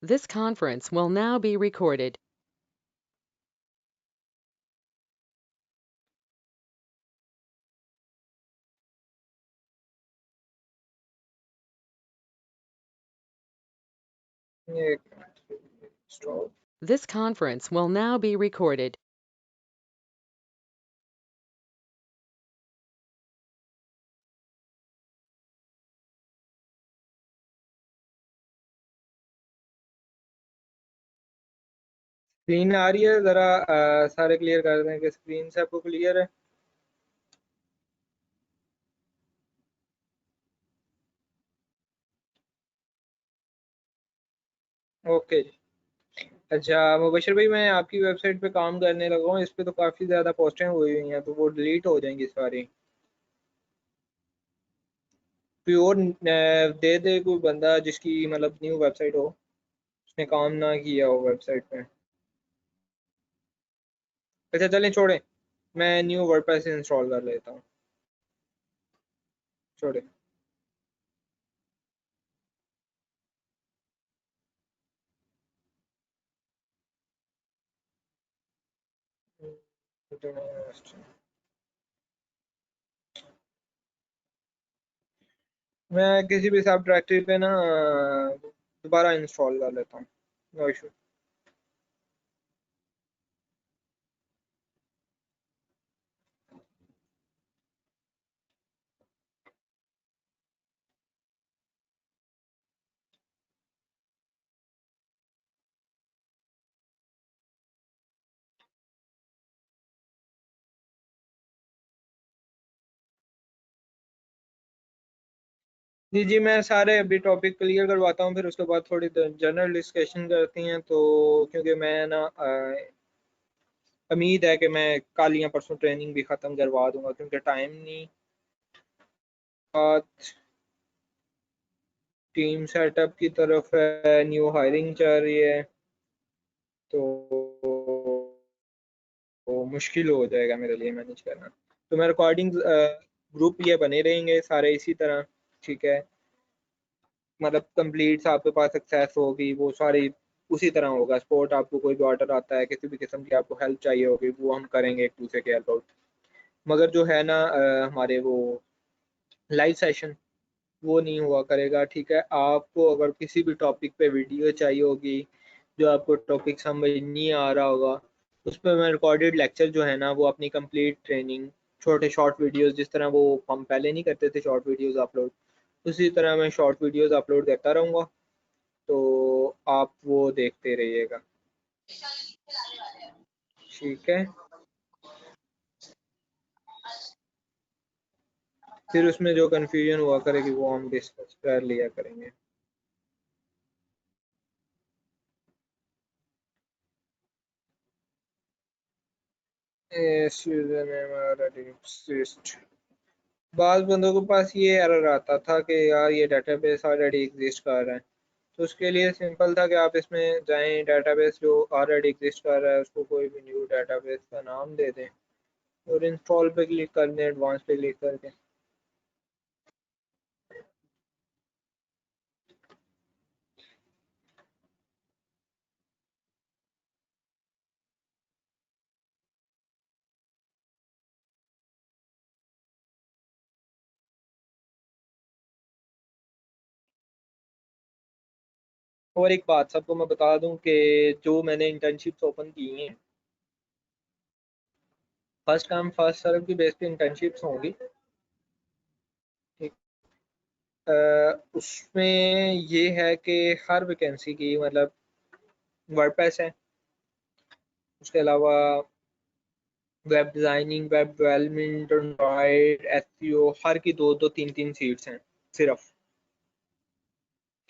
This conference will now be recorded. ये stop. This conference will now be recorded. Screen आ रही है जरा सारे क्लियर कर दें कि स्क्रीन सबको क्लियर है। ओके जी। अच्छा मुबशर भाई, मैं आपकी वेबसाइट पे काम करने लगा हूँ। इस पे तो काफ़ी ज़्यादा पोस्टें हुई हुई हैं, तो वो डिलीट हो जाएंगी सारी। कोई और दे दे कोई बंदा जिसकी मतलब न्यू वेबसाइट हो, उसने काम ना किया हो वेबसाइट पे। अच्छा चलें छोड़ें, मैं न्यू वर्डप्रेस इंस्टॉल कर लेता हूँ। छोड़ें। मैं किसी भी सब डायरेक्टरी पे ना दोबारा इंस्टॉल कर लेता हूँ। No issue. जी जी, मैं सारे अभी टॉपिक क्लियर करवाता हूँ, फिर उसके बाद थोड़ी जनरल डिस्कशन करती हैं। तो क्योंकि मैं ना उम्मीद है कि मैं कल या परसों ट्रेनिंग भी ख़त्म करवा दूंगा, क्योंकि टाइम नहीं। आज टीम सेटअप की तरफ है, न्यू हायरिंग चल रही है, तो मुश्किल हो जाएगा मेरे लिए मैनेज करना। तो मैं रिकॉर्डिंग ग्रुप ये बने रहेंगे सारे इसी तरह। ठीक है, मतलब कंप्लीट आपके पास एक्सेस होगी वो सारी उसी तरह होगा। स्पोर्ट, आपको कोई भी ऑर्डर आता है, किसी भी किस्म की आपको हेल्प चाहिए होगी, वो हम करेंगे एक दूसरे के हेल्प आउट। मगर जो है ना हमारे वो लाइव सेशन वो नहीं हुआ करेगा। ठीक है, आपको अगर किसी भी टॉपिक पे वीडियो चाहिए होगी, जो आपको टॉपिक समझ नहीं आ रहा होगा, उस पर मैं रिकॉर्डेड लेक्चर जो है ना वो अपनी कंप्लीट ट्रेनिंग, छोटे शॉर्ट वीडियोस, जिस तरह वो हम पहले नहीं करते थे शॉर्ट वीडियोस अपलोड, उसी तरह मैं शॉर्ट वीडियोस अपलोड करता रहूँगा। तो आप वो देखते रहिएगा। ठीक है, फिर उसमें जो कन्फ्यूजन हुआ करेगी वो हम डिस्कस कर लिया करेंगे। इस यूजर नेम ऑलरेडी एग्जिस्ट। बाज़ बंदों के पास ये एरर आता था कि यार ये डेटाबेस ऑलरेडी एग्जिस्ट कर रहा है। तो उसके लिए सिंपल था कि आप इसमें जाएं, डेटाबेस जो ऑलरेडी एग्जिस्ट कर रहा है उसको कोई भी न्यू डेटाबेस का नाम दे दें और इंस्टॉल पे क्लिक कर दें, एडवांस पे क्लिक करके। और एक बात सबको मैं बता दूं कि जो मैंने इंटर्नशिप्स ओपन की हैं, फर्स्ट कम फर्स्ट सर्व की बेस पे इंटर्नशिप्स होंगी। ठीक। उसमें ये है कि हर वैकेंसी की मतलब वर्डप्रेस है, उसके अलावा web designing, web development, Android, SEO, हर की दो दो तीन तीन सीट्स हैं सिर्फ।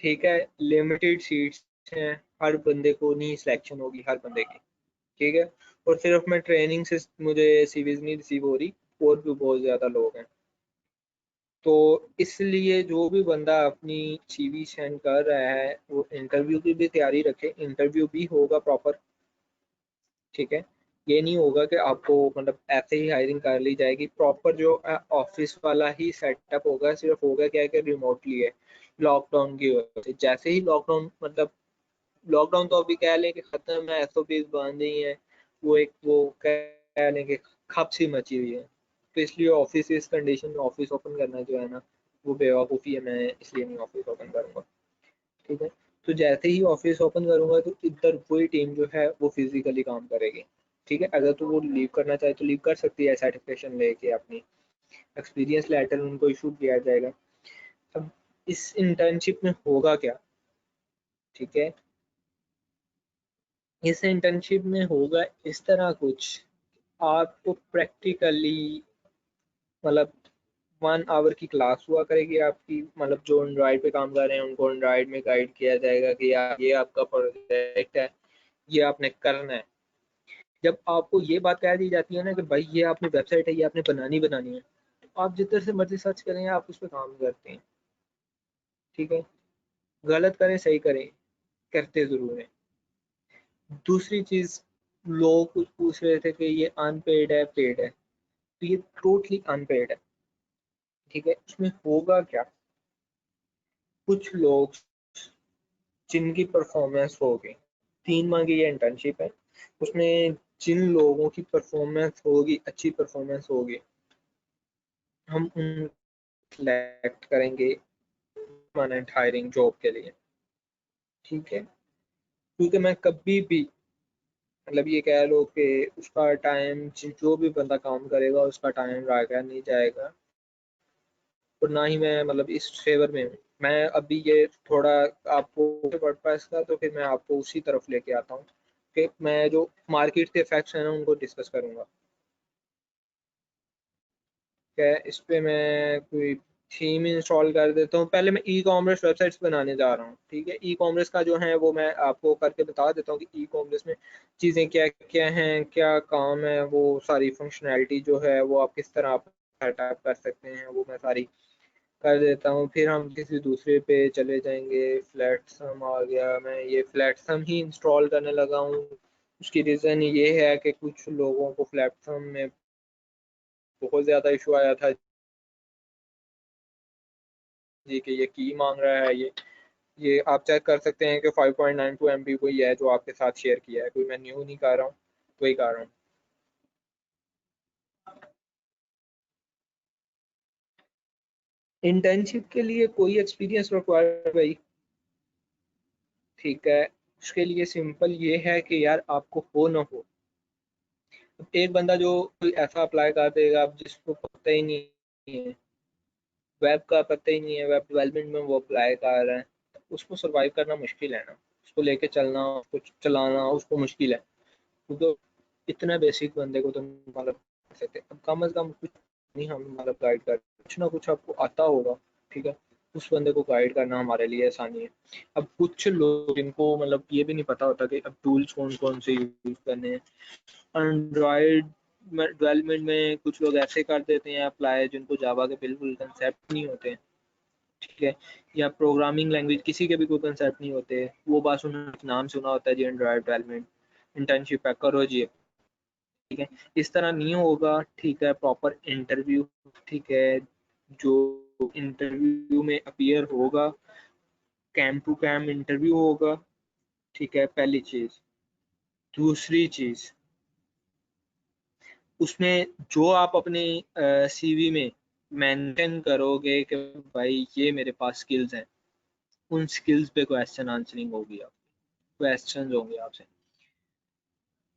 ठीक है, लिमिटेड सीट्स हैं, हर बंदे को नहीं सिलेक्शन होगी हर बंदे की। ठीक है, और सिर्फ मैं ट्रेनिंग से मुझे सीवीज नहीं रिसीव हो रही, और भी बहुत ज़्यादा लोग हैं। तो इसलिए जो भी बंदा अपनी सीवी सेंड कर रहा है वो इंटरव्यू की भी तैयारी रखे, इंटरव्यू भी होगा प्रॉपर। ठीक है, ये नहीं होगा कि आपको मतलब ऐसे ही हायरिंग कर ली जाएगी। प्रॉपर जो ऑफिस वाला ही सेटअप होगा, सिर्फ होगा क्या है कि रिमोटली है। लॉकडाउन की वजह से जैसे ही लॉकडाउन मतलब लॉकडाउन तो अभी कह लें कि ख़त्म है, SOPs बंद ही हैं, वो कह लें कि खप सी मची हुई है। तो इसलिए ऑफिस इस कंडीशन में ऑफिस ओपन करना जो है ना, वो बेवकूफ़ी है, मैं इसलिए नहीं ऑफिस ओपन करूँगा। ठीक है, तो जैसे ही ऑफिस ओपन करूँगा तो इधर वही टीम जो है वो फिजिकली काम करेगी। ठीक है, अगर तो वो लीव करना चाहे तो लीव कर सकती है, सर्टिफिकेशन लेके अपनी एक्सपीरियंस लेटर उनको इशू किया जाएगा। अब इस इंटर्नशिप में होगा क्या? ठीक है, इस इंटर्नशिप में होगा इस तरह कुछ, आपको प्रैक्टिकली मतलब 1 आवर की क्लास हुआ करेगी आपकी, मतलब जो एंड्रॉइड पे काम कर रहे हैं उनको एंड्रॉइड में गाइड किया जाएगा कि यार ये आपका प्रोजेक्ट है, ये आपने करना है। जब आपको ये बात कह दी जाती है ना कि भाई ये आपने वेबसाइट है, ये आपने बनानी है, तो आप जिधर से मर्जी सर्च करें आप उस पर काम करते हैं। ठीक है, गलत करें सही करें, करते ज़रूर हैं। दूसरी चीज़, लोग कुछ पूछ रहे थे कि ये अनपेड है पेड है, तो ये टोटली अनपेड है। ठीक है, इसमें होगा क्या, कुछ लोग जिनकी परफॉर्मेंस होगी, 3 माह की ये इंटर्नशिप है, उसमें जिन लोगों की परफॉर्मेंस होगी, अच्छी परफॉर्मेंस होगी, हम उन सेलेक्ट करेंगे परमानेंट हायरिंग जॉब के लिए। ठीक है, क्योंकि मैं कभी भी मतलब ये कह लो कि उसका टाइम, जो भी बंदा काम करेगा उसका टाइम जाएगा नहीं जाएगा, और ना ही मैं मतलब इस फेवर में हूँ। मैं अभी ये थोड़ा आपको वर्डप्रेस का, तो फिर मैं आपको उसी तरफ लेके आता हूँ कि मैं जो मार्केट के इफेक्ट्स हैं ना उनको डिस्कस करूँगा। क्या इस पे मैं कोई थीम इंस्टॉल कर देता हूँ। पहले मैं ई कॉमर्स वेबसाइट्स बनाने जा रहा हूँ। ठीक है, ई कॉमर्स का जो है वो मैं आपको करके बता देता हूँ कि ई कॉमर्स में चीज़ें क्या क्या हैं, क्या काम है, वो सारी फंक्शनैलिटी जो है वो आप किस तरह आप सेटअप कर सकते हैं, वो मैं सारी कर देता हूँ। फिर हम किसी दूसरे पे चले जाएंगे। फ्लैट सम आ गया, मैं ये फ्लैट सम ही इंस्टॉल करने लगा हूँ। उसकी रीज़न ये है कि कुछ लोगों को फ्लैट सम में बहुत ज़्यादा इशू आया था जी कि ये की मांग रहा है। ये आप चेक कर सकते हैं कि 5.92 MB कोई है जो आपके साथ शेयर किया है, कोई मैं न्यू नहीं कर रहा हूँ, वही कर रहा हूँ। इंटर्नशिप के लिए कोई एक्सपीरियंस रिक्वायर्ड है भाई? ठीक है, उसके लिए सिंपल ये है कि यार आपको हो ना हो, एक बंदा जो कोई ऐसा अप्लाई कर देगा अब जिसको पता ही नहीं है, वेब का पता ही नहीं है, वेब डेवलपमेंट में वो अप्लाई कर रहा है, तो उसको सर्वाइव करना मुश्किल है ना, उसको लेके चलना, उसको चलाना उसको मुश्किल है। क्योंकि इतना बेसिक बंदे को तो मतलब कर सकते हैं। अब कम अज कम कुछ नहीं, हम मतलब गाइड कर, कुछ ना कुछ आपको आता होगा। ठीक है, उस बंदे को गाइड करना हमारे लिए आसानी है। अब कुछ लोग जिनको मतलब ये भी नहीं पता होता कि अब टूल्स कौन कौन से यूज करने हैं। एंड्रॉयड डेवलपमेंट में कुछ लोग ऐसे कर देते हैं अप्लाई जिनको जावा के बिल्कुल कंसेप्ट नहीं होते हैं। ठीक है, या प्रोग्रामिंग लैंग्वेज किसी के भी कोई कंसेप्ट नहीं होते, वो बस उन्होंने नाम सुना होता है जी एंड्रॉयड डेवलपमेंट इंटर्नशिप है करो जी। ठीक है, इस तरह नहीं होगा। ठीक है, प्रॉपर इंटरव्यू, ठीक है, जो इंटरव्यू में अपीयर होगा, कैम टू कैम इंटरव्यू होगा। ठीक है, पहली चीज। दूसरी चीज, उसमें जो आप अपने CV में मेंशन करोगे कि भाई ये मेरे पास स्किल्स हैं, उन स्किल्स पे क्वेश्चन आंसरिंग होगी, आप क्वेश्चन होंगे आपसे।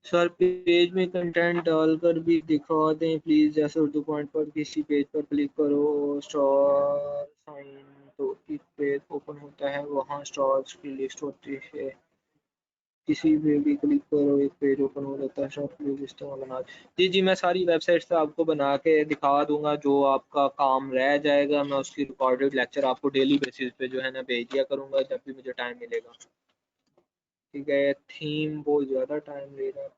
सर पेज में कंटेंट डालकर भी दिखा दें प्लीज़, जैसे उर्दू पॉइंट पर किसी पेज पर क्लिक करो स्टार साइन, तो एक पेज ओपन होता है, वहाँ स्टार्स की लिस्ट होती है, किसी पे भी क्लिक करो एक पेज ओपन हो जाता है, शॉर्ट प्लीज इस्तेमाल बना। जी जी, मैं सारी वेबसाइट से आपको बना के दिखा दूंगा, जो आपका काम रह जाएगा मैं उसकी रिकॉर्डेड लेक्चर आपको डेली बेसिस पे जो है ना भेज दिया करूंगा जब भी मुझे टाइम मिलेगा। ठीक है, थीम बहुत ज़्यादा टाइम ले रहा है।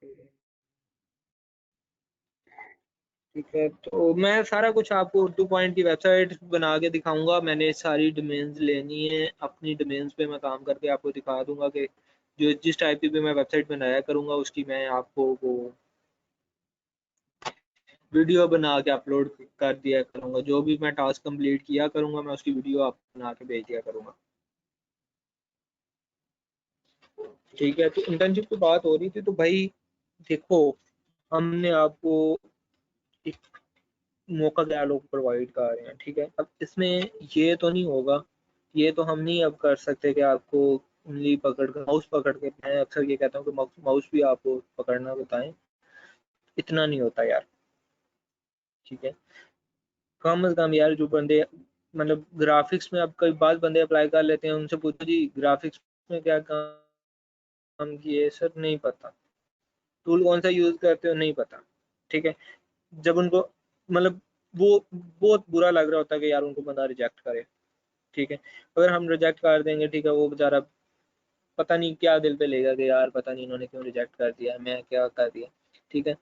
ठीक है, तो मैं सारा कुछ आपको उर्दू पॉइंट की वेबसाइट बना के दिखाऊंगा। मैंने सारी डोमेन्स लेनी है, अपनी डोमेन्स पे मैं काम करके आपको दिखा दूंगा कि जो जिस टाइप की भी मैं वेबसाइट बनाया करूंगा उसकी मैं आपको वो वीडियो बना के अपलोड कर दिया करूंगा। जो भी मैं टास्क कंप्लीट किया करूंगा मैं उसकी वीडियो आप बना के भेज दिया करूंगा। ठीक है। तो इंटर्नशिप की बात हो रही थी, तो भाई देखो, हमने आपको एक मौका क्या लोग प्रोवाइड कर रहे हैं, ठीक है। अब इसमें ये तो नहीं होगा, ये तो हम नहीं अब कर सकते कि आपको उंगली पकड़ कर माउस पकड़ के, मैं अक्सर ये कहता हूँ कि माउस भी आपको पकड़ना बताएं, इतना नहीं होता यार, ठीक है। कम से कम यार जो बंदे मतलब ग्राफिक्स में, अब कई बात बंदे अप्लाई कर लेते हैं, उनसे पूछो जी ग्राफिक्स में क्या काम किए, सर नहीं पता, टूल कौन सा यूज करते हो नहीं पता, ठीक है। जब उनको मतलब वो बहुत बुरा लग रहा होता है कि यार उनको बंदा रिजेक्ट करे, ठीक है। अगर हम रिजेक्ट कर देंगे, ठीक है, वो बेचारा पता नहीं क्या दिल पे लेगा कि यार पता नहीं इन्होंने क्यों रिजेक्ट कर दिया, मैं क्या कर दिया, ठीक है।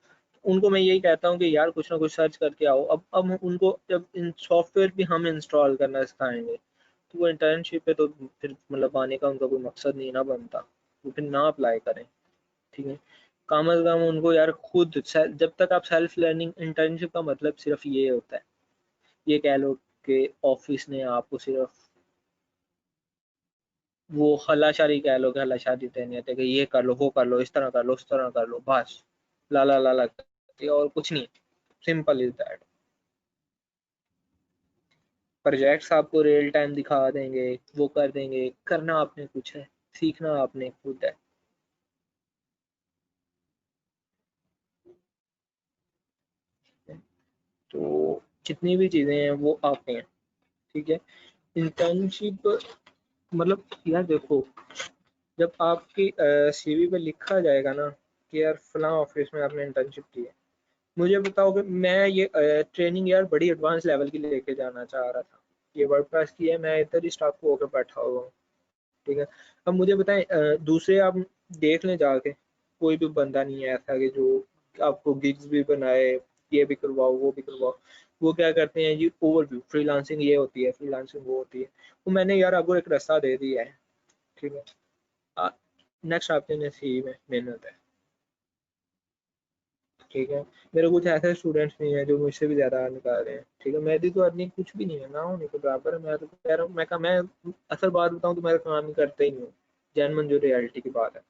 उनको मैं यही कहता हूँ कि यार कुछ ना कुछ सर्च करके आओ। अब उनको जब इन सॉफ्टवेयर भी हम इंस्टॉल करना सिखाएंगे, तो वो इंटर्नशिप पे तो फिर मतलब आने का उनका कोई मकसद नहीं ना बनता, वो फिर ना अप्लाई करें, ठीक है। कम अज कम उनको यार खुद जब तक आप सेल्फ लर्निंग, इंटर्नशिप का मतलब सिर्फ ये होता है, ये कह लो कि ऑफिस ने आपको सिर्फ वो हलाशारी कह लो कि हलाशारी देनी है कि ये कर लो, वो कर लो, इस तरह कर लो, उस तरह कर लो, बस ला करती है और कुछ नहीं। Simple is that. प्रोजेक्ट्स आपको रियल टाइम दिखा देंगे, वो कर देंगे, करना आपने कुछ है, सीखना आपने खुद है। तो जितनी भी चीजें हैं वो आपने हैं, ठीक है। इंटर्नशिप मतलब यार देखो, जब आपकी सीवी पे लिखा जाएगा ना कि यार फलां ऑफिस में आपने इंटर्नशिप की है, मुझे बताओ कि मैं ये ट्रेनिंग यार बड़ी एडवांस लेवल की लेके जाना चाह रहा था, ये वर्डप्रेस की है, मैं इधर ही स्टाफ को होकर बैठा हुआ हूँ, ठीक है। अब मुझे बताएं, दूसरे आप देख लें जाके, कोई भी बंदा नहीं है ऐसा कि जो आपको गिग्स भी बनाए, ये भी करवाओ वो भी करवाओ। वो क्या करते हैं जी, ओवरव्यू फ्रीलांसिंग ये होती है, फ्रीलांसिंग वो होती है। वो मैंने यार आपको एक रास्ता दे दिया है, ठीक है। नेक्स्ट आपके नसीब में मेहनत है, ठीक है। मेरे कुछ ऐसे स्टूडेंट्स नहीं है जो मुझसे भी ज्यादा अर्न कर रहे हैं, ठीक है। मेरी तो अर्निंग कुछ भी नहीं है ना, होने के बराबर है। मैं तो कह रहा हूँ, मैं असल बात बताऊँ तो मैं तो काम ही करता ही नहीं हूँ, जैनमन जो रियलिटी की बात है।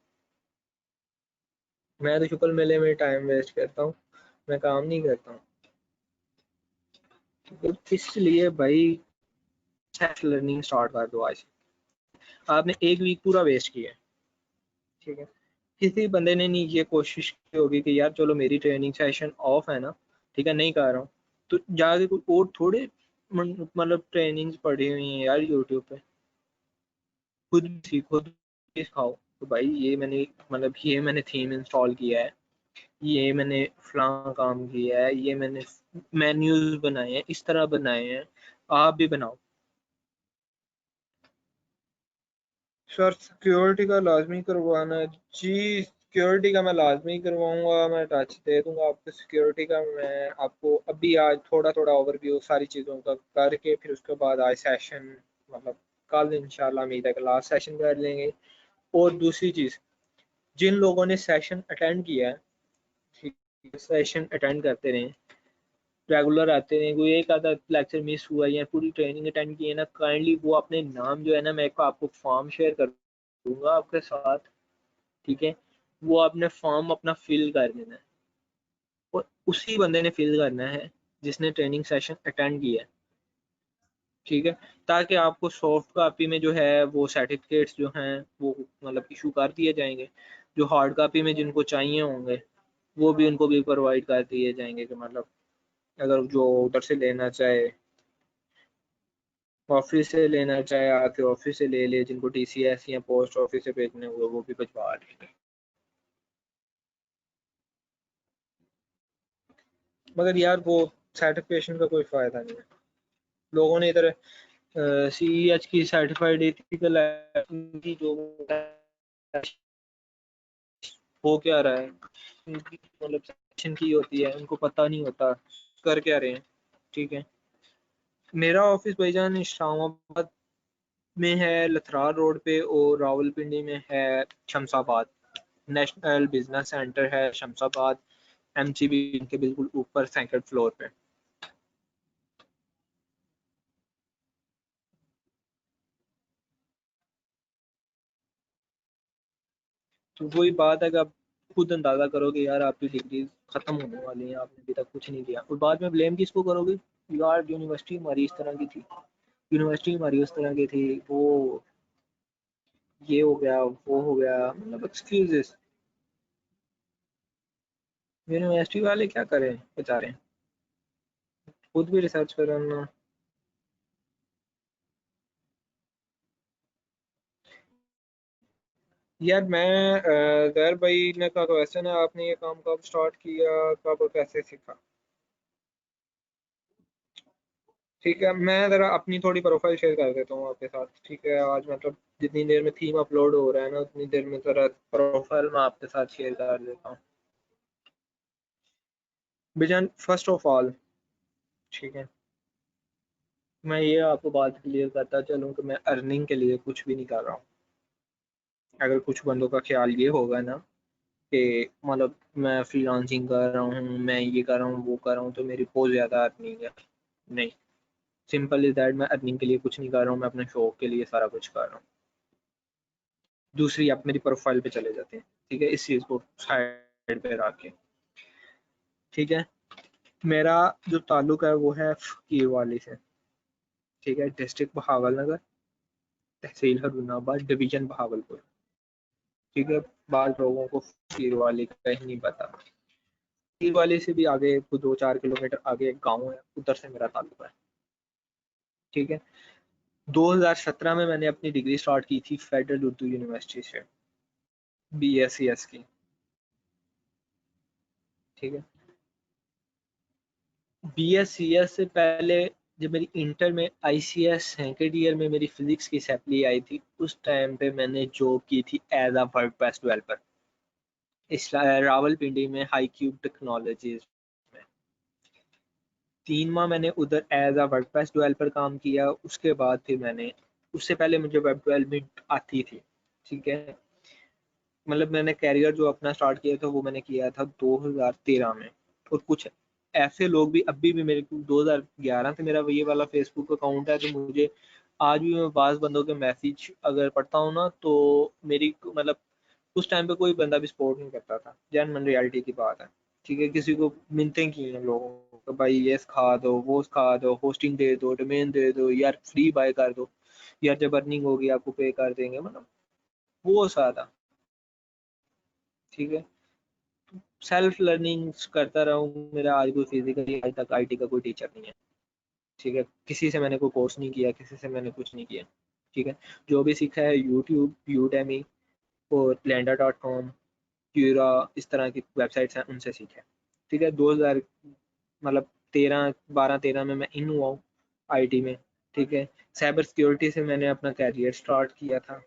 मैं तो शुक्र मेले में टाइम वेस्ट करता हूँ, मैं काम नहीं करता हूँ। तो इसलिए भाई सेल्फ लर्निंग स्टार्ट कर दो आज। आपने एक वीक पूरा वेस्ट किया है, ठीक है। किसी बंदे ने नहीं ये कोशिश की होगी कि यार चलो मेरी ट्रेनिंग सेशन ऑफ है ना, ठीक है, नहीं कर रहा हूँ, तो जाके कोई और थोड़े मतलब ट्रेनिंग्स पड़ी हुई हैं यार यूट्यूब पे, खुद भी सीखो, खुद भी सिखाओ। तो भाई ये मैंने मतलब ये मैंने थीम इंस्टॉल किया है, ये मैंने फलां काम किया है, ये मैंने मेन्यूज बनाए हैं, इस तरह बनाए हैं, आप भी बनाओ। सर सिक्योरिटी का लाजमी करवाना है जी, सिक्योरिटी का मैं लाजमी करवाऊंगा, मैं टच दे दूंगा आपको सिक्योरिटी का। मैं आपको अभी आज थोड़ा थोड़ा ओवरव्यू सारी चीज़ों का करके, फिर उसके बाद आज सेशन मतलब कल इंशाल्लाह उम्मीद है कि लास्ट सेशन कर लेंगे। और दूसरी चीज़, जिन लोगों ने सेशन अटेंड किया है, ठीक है, सेशन अटेंड करते रहे, रेगुलर आते हैं, कोई एक आधा लेक्चर मिस हुआ या पूरी ट्रेनिंग अटेंड की है ना, काइंडली वो अपने नाम जो है ना, मैं आपको फॉर्म शेयर कर दूंगा आपके साथ, ठीक है। वो आपने फॉर्म अपना फिल कर देना है, और उसी बंदे ने फिल करना है जिसने ट्रेनिंग सेशन अटेंड किया है, ठीक है। ताकि आपको सॉफ्ट कॉपी में जो है वो सर्टिफिकेट्स जो हैं वो मतलब इशू कर दिए जाएंगे, जो हार्ड कॉपी में जिनको चाहिए होंगे वो भी उनको भी प्रोवाइड कर दिए जाएंगे, कि मतलब अगर जो उधर से लेना चाहे, ऑफिस से लेना चाहे आके ऑफिस से ले ले, जिनको टीसीएस या पोस्ट ऑफिस से भेजने हुए वो भी भिजवा लेंगे। मगर यार वो सर्टिफिकेशन का कोई फायदा नहीं है। लोगों ने इधर सीईएच की सर्टिफाइड एथिकल की जो हो क्या रहा है, उनकी मतलब सेक्शन की होती है, उनको पता नहीं होता कर क्या रहे हैं, ठीक है। मेरा ऑफिस भाईजान इस्लामाबाद में है, लथरार रोड पे, और रावलपिंडी में है शमशाबाद। नेशनल बिजनेस सेंटर है शमशाबाद, एमसीबी के बिल्कुल ऊपर सेकंड फ्लोर पे। तो वही बात है कि आप खुद अंदाज़ा करोगे यार आपकी डिग्री ख़त्म होने वाली है, आपने अभी तक कुछ नहीं किया, और बाद में ब्लेम किसको करोगे? यार यूनिवर्सिटी हमारी इस तरह की थी, यूनिवर्सिटी हमारी उस तरह की थी, वो ये हो गया, वो हो गया, मतलब एक्सक्यूजेस। यूनिवर्सिटी वाले क्या करें बेचारे, खुद भी रिसर्च करना। यार मैं जहर भाई ने का क्वेश्चन है, आपने ये काम कब स्टार्ट किया, कब कैसे सीखा? ठीक है, मैं ज़रा अपनी थोड़ी प्रोफाइल शेयर कर देता हूँ आपके साथ। ठीक है, आज मतलब जितनी देर में थीम अपलोड हो रहा है ना, उतनी देर में ज़रा प्रोफाइल मैं आपके साथ शेयर कर देता हूँ। बिजन फर्स्ट ऑफ ऑल, ठीक है, मैं ये आपको बात क्लियर करता चलूँ कि मैं अर्निंग के लिए कुछ भी नहीं कर रहा हूँ। अगर कुछ बंदों का ख्याल ये होगा ना कि मतलब मैं फ्रीलांसिंग कर रहा हूँ, मैं ये कर रहा हूँ, वो कर रहा हूँ, तो मेरी बहुत ज़्यादा अर्निंग है, नहीं। सिंपल इज दैट, मैं अर्निंग के लिए कुछ नहीं कर रहा हूँ, मैं अपने शौक के लिए सारा कुछ कर रहा हूँ। दूसरी, आप मेरी प्रोफाइल पे चले जाते हैं, ठीक है, इस चीज़ को साइड पे रख के। ठीक है, मेरा जो ताल्लुक है वो है फकीर वाली से। ठीक है, डिस्ट्रिक्ट बहावलनगर, तहसील हरुनाबाद, डिवीजन बहावलपुर। ठीक है, बाद लोगों को फकीर वाली का ही नहीं पता। फकीर वाली से भी आगे कुछ 2-4 किलोमीटर आगे एक गाँव है, उधर से मेरा ताल्लुक है। ठीक है, 2017 में मैंने अपनी डिग्री स्टार्ट की थी फेडरल उर्दू यूनिवर्सिटी से, BSc की। ठीक है, BSc से पहले जब मेरी इंटर में ICS सेकेंड ईयर में मेरी फिजिक्स की सप्ली आई थी, उस टाइम पे मैंने जॉब की थी एज अ वर्डप्रेस डेवलपर इस रावलपिंडी में हाई क्यूब टेक्नोलॉजीज में। 3 माह मैंने उधर एज अ वर्डप्रेस डेवलपर काम किया। उसके बाद फिर मैंने, उससे पहले मुझे वेब डेवलपमेंट आती थी। ठीक है, मतलब मैंने कैरियर जो अपना स्टार्ट किया था वो मैंने किया था 2013 में। और कुछ ऐसे लोग भी अभी भी, मेरे को 2011 से मेरा ये वाला फेसबुक अकाउंट है, तो मुझे आज भी मैं बाज़ बंदों के मैसेज अगर पढ़ता हूँ ना, तो मेरी मतलब उस टाइम पे कोई बंदा भी सपोर्ट नहीं करता था, जेन्युइन रियलिटी की बात है। ठीक है, किसी को मिलते की हैं लोगों को, भाई ये सिखा दो, वो सिखा दो, होस्टिंग दे दो, डोमेन दे दो, यार फ्री बाय कर दो, यार जब अर्निंग होगी आपको पे कर देंगे, मतलब वो सारा। ठीक है, सेल्फ लर्निंग करता रहा हूँ। मेरा आज कोई फिजिकली आज तक IT का कोई टीचर नहीं है। ठीक है, किसी से मैंने कोई कोर्स नहीं किया, किसी से मैंने कुछ नहीं किया। ठीक है, जो भी सीखा है यूट्यूब, यूडेमी और lenda.com, क्यूरा, इस तरह की वेबसाइट्स हैं, उनसे सीखा है। ठीक है, 2000 मतलब 13 12 13 में मैं इन हुआ हूँ IT में। ठीक है, साइबर सिक्योरिटी से मैंने अपना कैरियर स्टार्ट किया था।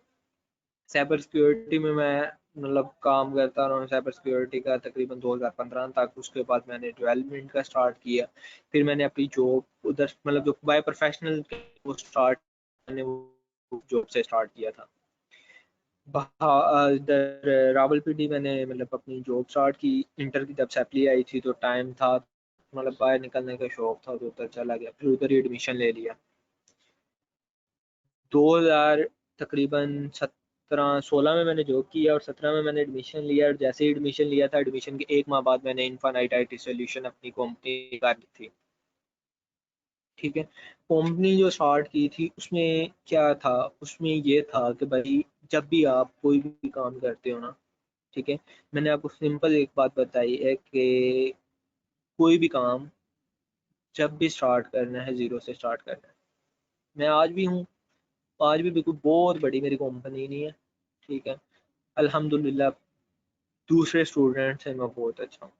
साइबर सिक्योरिटी में मैं मतलब काम करता रहा हूँ साइबर सिक्योरिटी का तकरीबन 2015 तक। उसके बाद मैंने डेवलपमेंट का स्टार्ट किया। फिर मैंने अपनी जॉब उधर मतलब जो बाय प्रोफेशनल वो स्टार्ट, मैंने वो जॉब से स्टार्ट किया था इधर रावलपिंडी। मैंने मतलब अपनी जॉब स्टार्ट की, इंटर की जब सैपली आई थी तो टाइम था, मतलब बाहर निकलने का शौक था, तो उधर चला गया, फिर उधर ही एडमिशन ले लिया। 2000 तकरीबन 17 16 में मैंने जॉब किया और 17 में मैंने एडमिशन लिया। और जैसे ही एडमिशन लिया था, एडमिशन के 1 माह बाद मैंने इन्फानाइट IT सॉल्यूशन अपनी कंपनी कर दी थी। ठीक है, कंपनी जो स्टार्ट की थी उसमें क्या था, उसमें ये था कि भाई जब भी आप कोई भी काम करते हो ना, ठीक है, मैंने आपको सिंपल एक बात बताई है कि कोई भी काम जब भी स्टार्ट करना है, जीरो से स्टार्ट करना है। मैं आज भी हूँ, आज भी बिल्कुल बहुत बड़ी मेरी कंपनी नहीं है। ठीक है, अल्हम्दुलिल्लाह दूसरे स्टूडेंट से मैं बहुत अच्छा हूँ।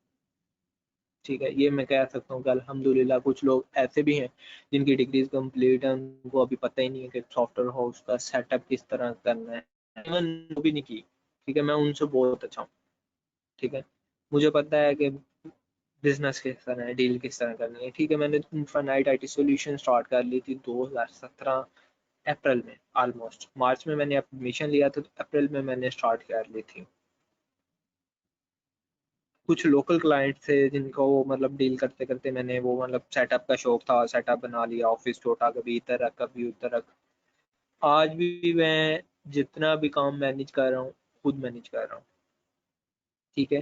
ठीक है, ये मैं कह सकता हूँ कि अल्हम्दुलिल्लाह कुछ लोग ऐसे भी हैं जिनकी डिग्रीज कंप्लीट है, उनको अभी पता ही नहीं है कि सॉफ्टवेयर हाउस का सेटअप किस तरह करना है, इवन वो भी नहीं की। ठीक है, मैं उनसे बहुत अच्छा हूँ। ठीक है, मुझे पता है कि बिजनेस किस तरह है, डील किस तरह करनी है। ठीक है, मैंने इन्फानाइट IT सॉल्यूशन स्टार्ट कर ली थी 2017 अप्रैल में। ऑलमोस्ट मार्च में मैंने एडमिशन लिया था, तो अप्रैल में मैंने स्टार्ट कर ली थी। कुछ लोकल क्लाइंट थे जिनको वो मतलब डील करते करते मैंने वो मतलब सेटअप का शौक था, सेटअप बना लिया, ऑफिस छोटा, कभी इधर रख कभी उधर रख। आज भी मैं जितना भी काम मैनेज कर रहा हूँ खुद मैनेज कर रहा हूँ। ठीक है।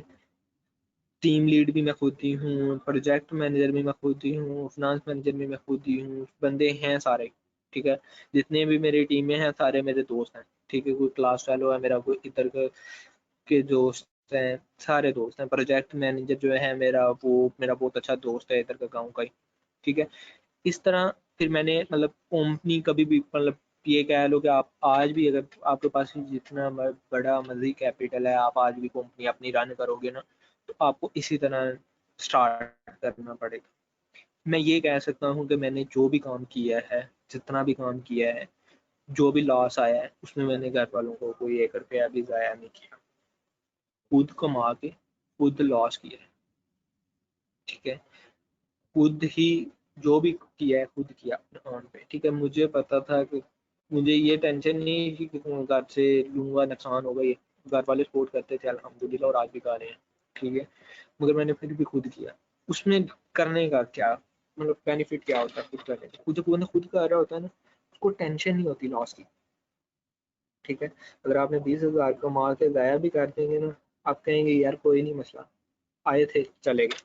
टीम लीड भी मैं खुद ही हूँ, प्रोजेक्ट मैनेजर भी मैं खुद ही हूँ, फाइनेंस मैनेजर भी मैं खुद ही हूँ, बंदे हैं सारे। ठीक है। जितने भी मेरी टीम में हैं सारे मेरे दोस्त हैं। ठीक है। कोई क्लास फेलो है मेरा, कोई इधर के दोस्त हैं, सारे दोस्त हैं। प्रोजेक्ट मैनेजर जो है मेरा, वो मेरा बहुत अच्छा दोस्त है, इधर का गाँव का ही। ठीक है। इस तरह फिर मैंने मतलब कंपनी कभी भी मतलब ये कह लो कि आप आज भी अगर आपके पास जितना बड़ा मर्जी कैपिटल है, आप आज भी कंपनी अपनी रन करोगे ना, तो आपको इसी तरह स्टार्ट करना पड़ेगा। मैं ये कह सकता हूँ कि मैंने जो भी काम किया है, जितना भी काम किया है, जो भी लॉस आया है, उसमें मैंने घर वालों को कोई 1 रुपया भी ज़ाया नहीं किया। खुद कमा के खुद लॉस किया है। ठीक है। खुद ही जो भी किया है खुद किया अपने ऑन पे। ठीक है। मुझे पता था कि मुझे ये टेंशन नहीं कि घर से लूंगा, नुकसान होगा। ये घर वाले सपोर्ट करते थे अल्हम्दुलिल्लाह, और आज भी कर रहे हैं। ठीक है। मगर मैंने फिर भी खुद किया। उसमें करने का क्या मतलब बेनिफिट क्या होता है खुद करने का? खुद बंदा खुद कर रहा होता है ना, उसको टेंशन नहीं होती लॉस की। ठीक है। अगर आपने 20,000 कमा के ज़ाया भी कर देंगे ना, आप कहेंगे यार कोई नहीं मसला, आए थे चले गए।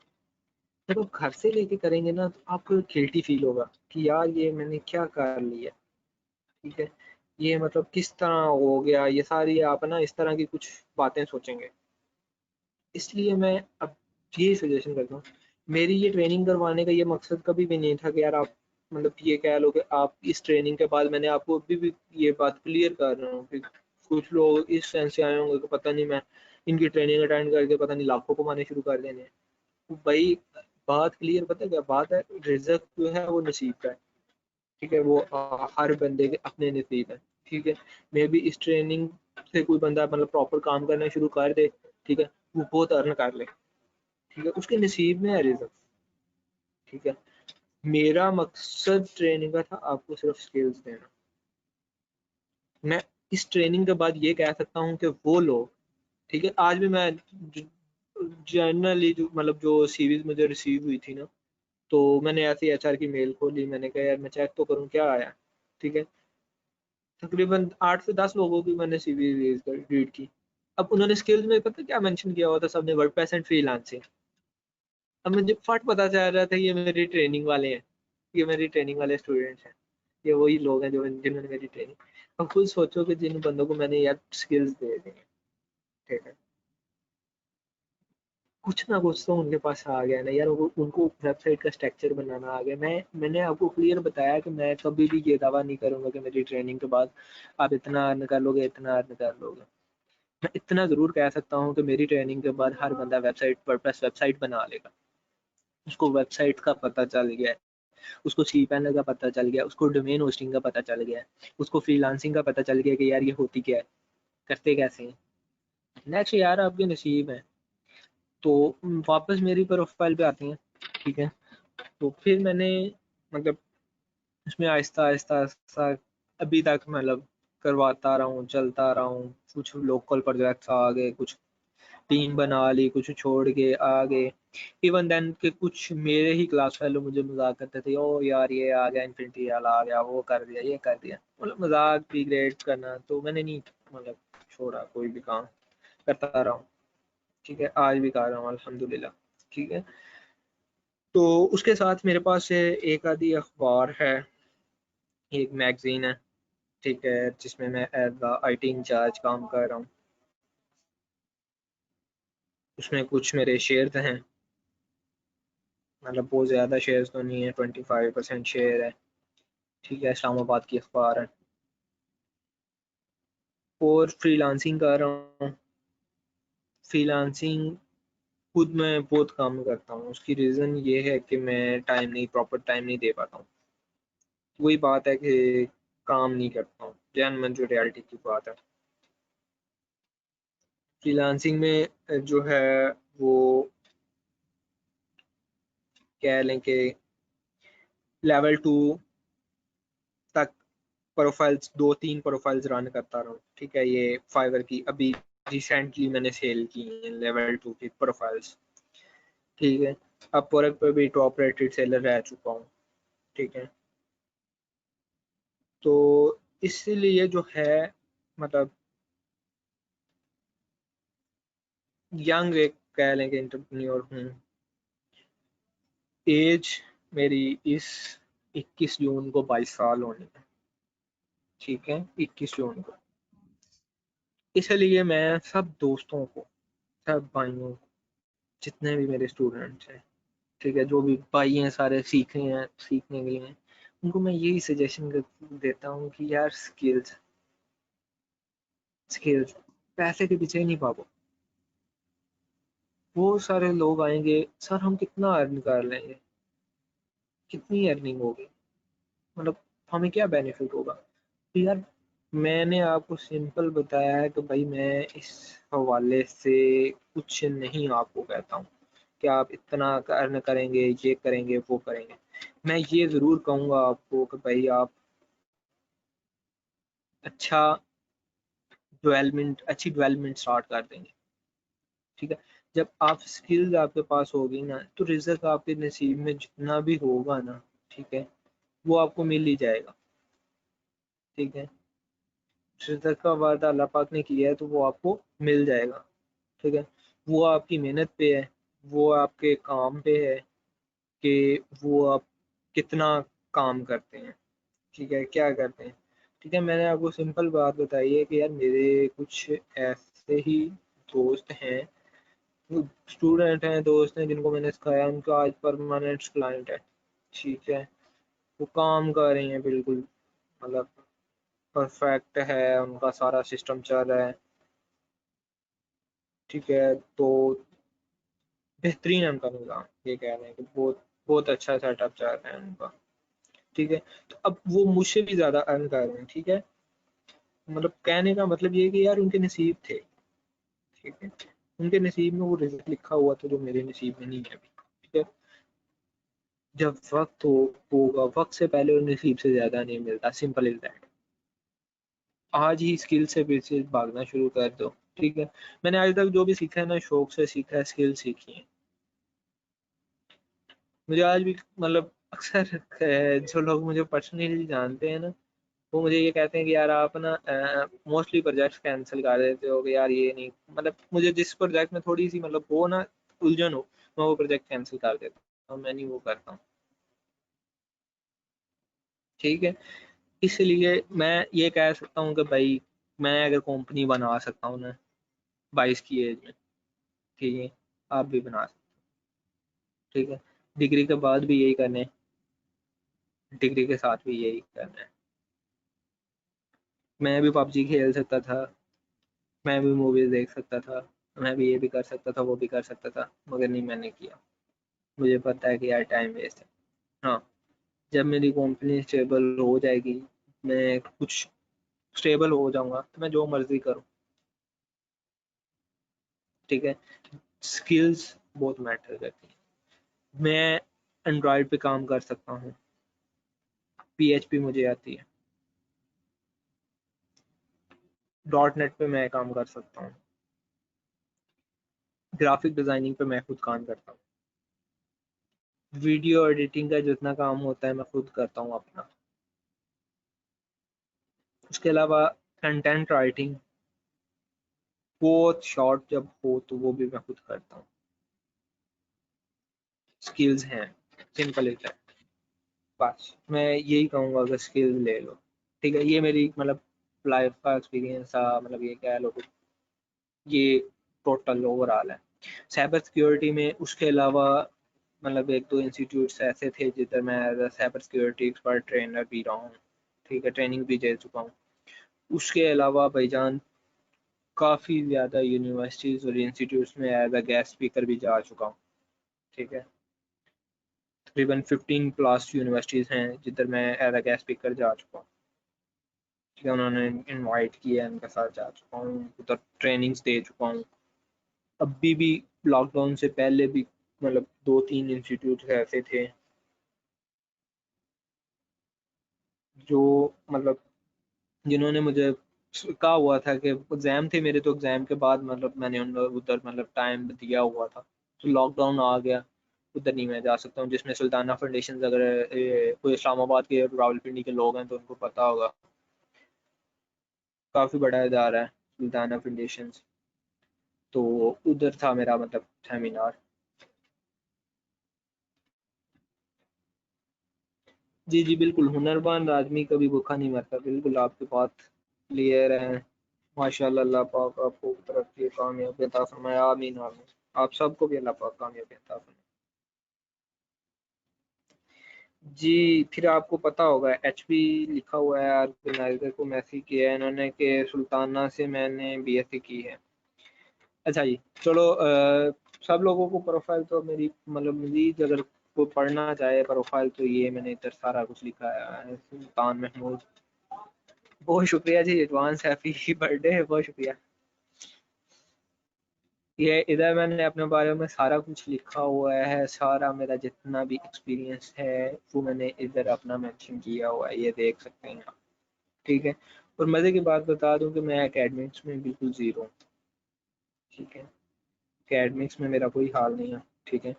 जब आप घर से लेके करेंगे ना, तो आपको गिल्टी फील होगा कि यार ये मैंने क्या कर लिया। ठीक है। ये मतलब किस तरह हो गया, ये सारी आप ना इस तरह की कुछ बातें सोचेंगे। इसलिए मैं अब ये सजेशन करता हूँ। मेरी ये ट्रेनिंग करवाने का ये मकसद कभी भी नहीं था कि यार आप मतलब ये कह लो कि आप इस ट्रेनिंग के बाद मैंने आपको अभी भी ये बात क्लियर कर रहा हूँ कि कुछ लोग इस सेंस से आए होंगे कि पता नहीं मैं इनकी ट्रेनिंग अटेंड करके पता नहीं लाखों कमाने शुरू कर देने। भाई बात क्लियर, पता है क्या बात है? रिजल्ट जो है वो नसीब का है। ठीक है। वो हर बंदे के अपने नसीब है। ठीक है। मे बी इस ट्रेनिंग से कोई बंदा मतलब प्रॉपर काम करना शुरू कर दे। ठीक है। वो बहुत अर्न कर ले। ठीक है। उसके नसीब में है रिजल्ट। ठीक है। मेरा मकसद ट्रेनिंग का था आपको सिर्फ स्किल्स देना। मैं इस ट्रेनिंग के बाद ये कह सकता हूँ कि वो लोग, ठीक है, आज भी मैं जनरली जो मतलब जो सीरीज मुझे रिसीव हुई थी ना, तो मैंने ऐसे ही एचआर की मेल खोली, मैंने कहा यार मैं चेक तो करूँ क्या आया। ठीक है। तकरीबन 8 से 10 लोगों की मैंने सीवी रीड की। अब उन्होंने स्किल्स में पता क्या मेंशन किया हुआ था? सबने वर्डप्रेस एंड फ्रीलांसिंग। अब मुझे फट पता चल रहा था ये मेरी ट्रेनिंग वाले हैं, ये मेरी ट्रेनिंग वाले स्टूडेंट्स हैं, ये वही लोग हैं जो जिन्होंने मेरी ट्रेनिंग। अब खुद सोचो कि जिन बंदों को मैंने यार स्किल्स दे दी हैं, ठीक है, कुछ ना कुछ तो उनके पास आ गया ना यार, उनको वेबसाइट का स्ट्रक्चर बनाना आ गया। मैंने आपको क्लियर बताया कि मैं कभी भी ये दावा नहीं करूंगा कि मेरी ट्रेनिंग के बाद आप इतना अर्न कर लोगे, इतना अर्न कर लोगे। मैं इतना ज़रूर कह सकता हूँ कि मेरी ट्रेनिंग के बाद हर बंदा वेबसाइट वर्डप्रेस वेबसाइट बना लेगा। उसको वेबसाइट का पता चल गया है, उसको cPanel का पता चल गया, उसको डोमेन होस्टिंग का पता चल गया है, उसको फ्रीलांसिंग का पता चल गया कि यार ये होती क्या है, करते कैसे हैं। नेक्स्ट यार आपके नसीब है। तो वापस मेरी प्रोफाइल पे आती हैं। ठीक है। तो फिर मैंने मतलब उसमें आहिस्ता आहिस्ता आहिस्ता अभी तक मतलब करवाता रहा हूँ, चलता रहा हूँ। कुछ लोकल प्रोजेक्ट्स आ गए, कुछ टीम बना ली, कुछ छोड़ के आ गए। इवन देन के कुछ मेरे ही क्लास फेलो मुझे मजाक करते थे, ओ यार ये आ गया इन्फिनिटी वाला आ गया, वो कर दिया, ये कर दिया, मतलब मजाक भी ग्रेड करना। तो मैंने नहीं मतलब छोड़ा, कोई भी काम करता रहा हूँ। ठीक है। आज भी कर रहा हूँ अल्हम्दुलिल्लाह। ठीक है। तो उसके साथ मेरे पास एक आधी अखबार है, एक मैगजीन है। ठीक है। जिसमें मैं एज आईटी इंचार्ज काम कर रहा हूँ। उसमें कुछ मेरे शेयर्स हैं, मतलब बहुत ज़्यादा शेयर्स तो नहीं है, 25% शेयर है। ठीक है। इस्लामाबाद की अखबार है। और फ्रीलांसिंग कर रहा हूँ। फ्रीलांसिंग खुद मैं बहुत कम करता हूँ, उसकी रीज़न ये है कि मैं टाइम नहीं, प्रॉपर टाइम नहीं दे पाता हूँ। वही बात है कि काम नहीं करता हूँ, जेन्युइन जो रियलिटी की बात है। फ्रीलांसिंग में जो है वो कह लें कि लेवल 2 तक प्रोफाइल्स, 2-3 प्रोफाइल्स रन करता रहा हूँ। ठीक है। ये फाइवर की अभी रिसेंटली मैंने सेल की हैं लेवल 2 की प्रोफाइल्स। ठीक है। अब प्रोडक्ट पे भी टॉप रेटेड सेलर रह चुका हूँ। ठीक है। तो इसीलिए जो है मतलब यंग एक कह लें कि एंटरप्रेन्योर हूँ। एज मेरी इस 21 जून को 22 साल होनी है, ठीक है, 21 जून को। इसलिए मैं सब दोस्तों को, सब भाइयों को, जितने भी मेरे स्टूडेंट्स हैं, ठीक है, जो भी भाई हैं सारे सीख रहे हैं, सीखने के लिए हैं, उनको मैं यही सजेशन देता हूँ कि यार स्किल्स, स्किल्स, पैसे के पीछे नहीं भागो। वो सारे लोग आएंगे, सर हम कितना अर्न कर लेंगे, कितनी अर्निंग होगी, मतलब हमें क्या बेनिफिट होगा। तो यार मैंने आपको सिंपल बताया है कि भाई मैं इस हवाले से कुछ नहीं आपको कहता हूँ कि आप इतना अर्न करेंगे, ये करेंगे, वो करेंगे। मैं ये ज़रूर कहूँगा आपको कि भाई आप अच्छा अच्छी डेवलपमेंट स्टार्ट कर देंगे, ठीक है। जब आप स्किल्स आपके पास होगी ना, तो रिजल्ट आपके नसीब में जितना भी होगा ना, ठीक है, वो आपको मिल ही जाएगा, ठीक है। रिजल्ट का वादा अल्लाह पाक ने किया है तो वो आपको मिल जाएगा, ठीक है। वो आपकी मेहनत पे है, वो आपके काम पे है कि वो आप कितना काम करते हैं, ठीक है, क्या करते हैं, ठीक है। मैंने आपको सिंपल बात बताई है कि यार मेरे कुछ ऐसे ही दोस्त हैं, स्टूडेंट हैं, दोस्त हैं, जिनको मैंने सिखाया, उनका आज परमानेंट क्लाइंट है, ठीक है। वो काम कर रही हैं बिल्कुल, मतलब परफेक्ट है, उनका सारा सिस्टम चल रहा है, ठीक है। तो बेहतरीन है उनका निज़ाम, ये कह रहे हैं कि बहुत बहुत अच्छा सेटअप चल रहा है उनका, ठीक है। तो अब वो मुझसे भी ज़्यादा अर्न कर रहे हैं, ठीक है। मतलब कहने का मतलब ये है कि यार उनके नसीब थे, ठीक है, उनके नसीब में वो रिजल्ट लिखा हुआ था जो मेरे नसीब में नहीं है अभी, ठीक है। जब वक्त होगा, वक्त से पहले और नसीब से ज़्यादा नहीं मिलता, सिंपल इज दैट। आज ही स्किल से पीछे भागना शुरू कर दो, ठीक है। मैंने आज तक जो भी सीखा है ना, शौक से सीखा है, स्किल सीखी है। मुझे आज भी मतलब अक्सर जो लोग मुझे पर्सनली जानते हैं ना, वो मुझे ये कहते हैं कि यार आप ना मोस्टली प्रोजेक्ट्स कैंसिल कर देते हो, कि यार ये नहीं, मतलब मुझे जिस प्रोजेक्ट में थोड़ी सी मतलब वो ना उलझन हो, मैं वो प्रोजेक्ट कैंसिल कर देता हूँ, मैं नहीं वो करता हूँ, ठीक है। इसलिए मैं ये कह सकता हूँ कि भाई मैं अगर कंपनी बना सकता हूँ ना 22 की एज में, ठीक है, आप भी बना सकते, ठीक है। डिग्री के बाद भी यही करना है, डिग्री के साथ भी यही करना है। मैं भी पबजी खेल सकता था, मैं भी मूवीज देख सकता था, मैं भी ये भी कर सकता था, वो भी कर सकता था, मगर नहीं, मैंने किया। मुझे पता है कि यार टाइम वेस्ट है। हाँ, जब मेरी कंपनी स्टेबल हो जाएगी, मैं कुछ स्टेबल हो जाऊंगा, तो मैं जो मर्जी करूँ, ठीक है। स्किल्स बहुत मैटर करती है। मैं एंड्रॉयड पे काम कर सकता हूँ, पीएचपी मुझे आती है, डॉट नेट पे मैं काम कर सकता हूँ, ग्राफिक डिजाइनिंग पे मैं खुद काम करता हूँ, वीडियो एडिटिंग का जितना काम होता है मैं खुद करता हूँ अपना। उसके अलावा कंटेंट राइटिंग, बहुत शॉर्ट जब हो तो वो भी मैं खुद करता हूँ। स्किल्स हैं, सिंपल इज दैट। बस मैं यही कहूँगा कि स्किल्स ले लो, ठीक है। ये मेरी मतलब लाइफ का एक्सपीरियंस था, मतलब ये कह लो कि ये टोटल ओवरऑल है। साइबर सिक्योरिटी में उसके अलावा मतलब एक दो इंस्टीट्यूट्स ऐसे थे जिधर मैं as a cyber security expert trainer भी रहा हूँ, ठीक है, ट्रेनिंग भी दे चुका हूँ। उसके अलावा भाईजान काफ़ी ज़्यादा यूनिवर्सिटीज़ और इंस्टीट्यूट्स में एज अ गेस्ट स्पीकर भी जा चुका हूँ, ठीक है। तकरीबन 15 प्लस यूनिवर्सिटीज़ हैं जिधर मैं एज अ गेस्ट स्पीकर जा चुका हूँ, ठीक है। उन्होंने इनवाइट किया है, उनके साथ जा चुका हूँ, उधर ट्रेनिंग्स दे चुका हूँ। अभी भी लॉकडाउन से पहले भी मतलब 2-3 इंस्टीट्यूट ऐसे थे जो मतलब जिन्होंने मुझे कहा हुआ था कि एग्ज़ाम थे मेरे, तो एग्ज़ाम के बाद मतलब मैंने उन उधर मतलब टाइम दिया हुआ था, तो लॉकडाउन आ गया, उधर नहीं मैं जा सकता हूँ। जिसमें सुल्ताना फाउंडेशन, अगर कोई इस्लामाबाद के रावलपिंडी के लोग हैं तो उनको पता होगा, काफ़ी बड़ा इदारा है सुल्ताना फाउंडेशन, तो उधर था मेरा मतलब सेमिनार। जी जी बिल्कुल, हुनरबान आदमी कभी भूखा नहीं मरता, बिल्कुल आपकी बात क्लियर है। माशाल्लाह, अल्लाह पाक आपको तरक्की कामयाबी अता फरमाए, आमीन आमीन। आप सबको भी अल्लाह पाक कामयाबी अता फरमाए। जी, फिर आपको पता होगा एचपी लिखा हुआ है, ऑर्गेनाइजर को मैसेज किया है इन्होंने कि सुल्ताना से मैंने बीएससी की है। अच्छा जी, चलो सब लोगों को प्रोफाइल तो मेरी मतलब मजीद अगर कोई पढ़ना चाहे प्रोफाइल तो ये मैंने इधर सारा कुछ लिखा है। सुल्तान महमूद, बहुत शुक्रिया जी, एडवांस हैप्पी बर्थडे, बहुत शुक्रिया। ये इधर मैंने अपने बारे में सारा कुछ लिखा हुआ है, सारा मेरा जितना भी एक्सपीरियंस है वो मैंने इधर अपना मेंशन किया हुआ है, ये देख सकते हैं आप। ठीक है, और मज़े की बात बता दूं कि मैं एकेडमिक्स में बिल्कुल ज़ीरो हूँ। ठीक है, एकेडमिक्स में मेरा कोई हाल नहीं है। ठीक है,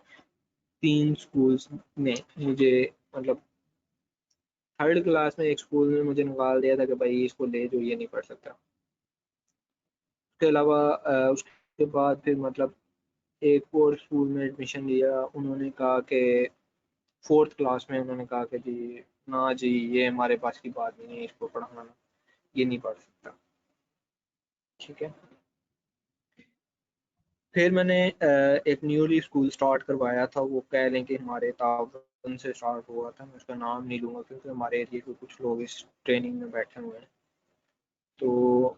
3 स्कूल्स ने मुझे मतलब थर्ड क्लास में एक स्कूल में मुझे निकाल दिया था कि भाई इसको ले जो, ये नहीं पढ़ सकता। उसके अलावा उसके बाद फिर मतलब एक और स्कूल में एडमिशन लिया, उन्होंने कहा कि फोर्थ क्लास में उन्होंने कहा कि जी ना जी, ये हमारे पास की बात नहीं है, इसको पढ़ाना, ये नहीं पढ़ सकता। ठीक है, फिर मैंने एक न्यूली स्कूल स्टार्ट करवाया था, वो कह लें कि हमारे तावन से स्टार्ट हुआ था, मैं उसका नाम नहीं लूँगा क्योंकि हमारे एरिया के कुछ लोग इस ट्रेनिंग में बैठे हुए हैं। तो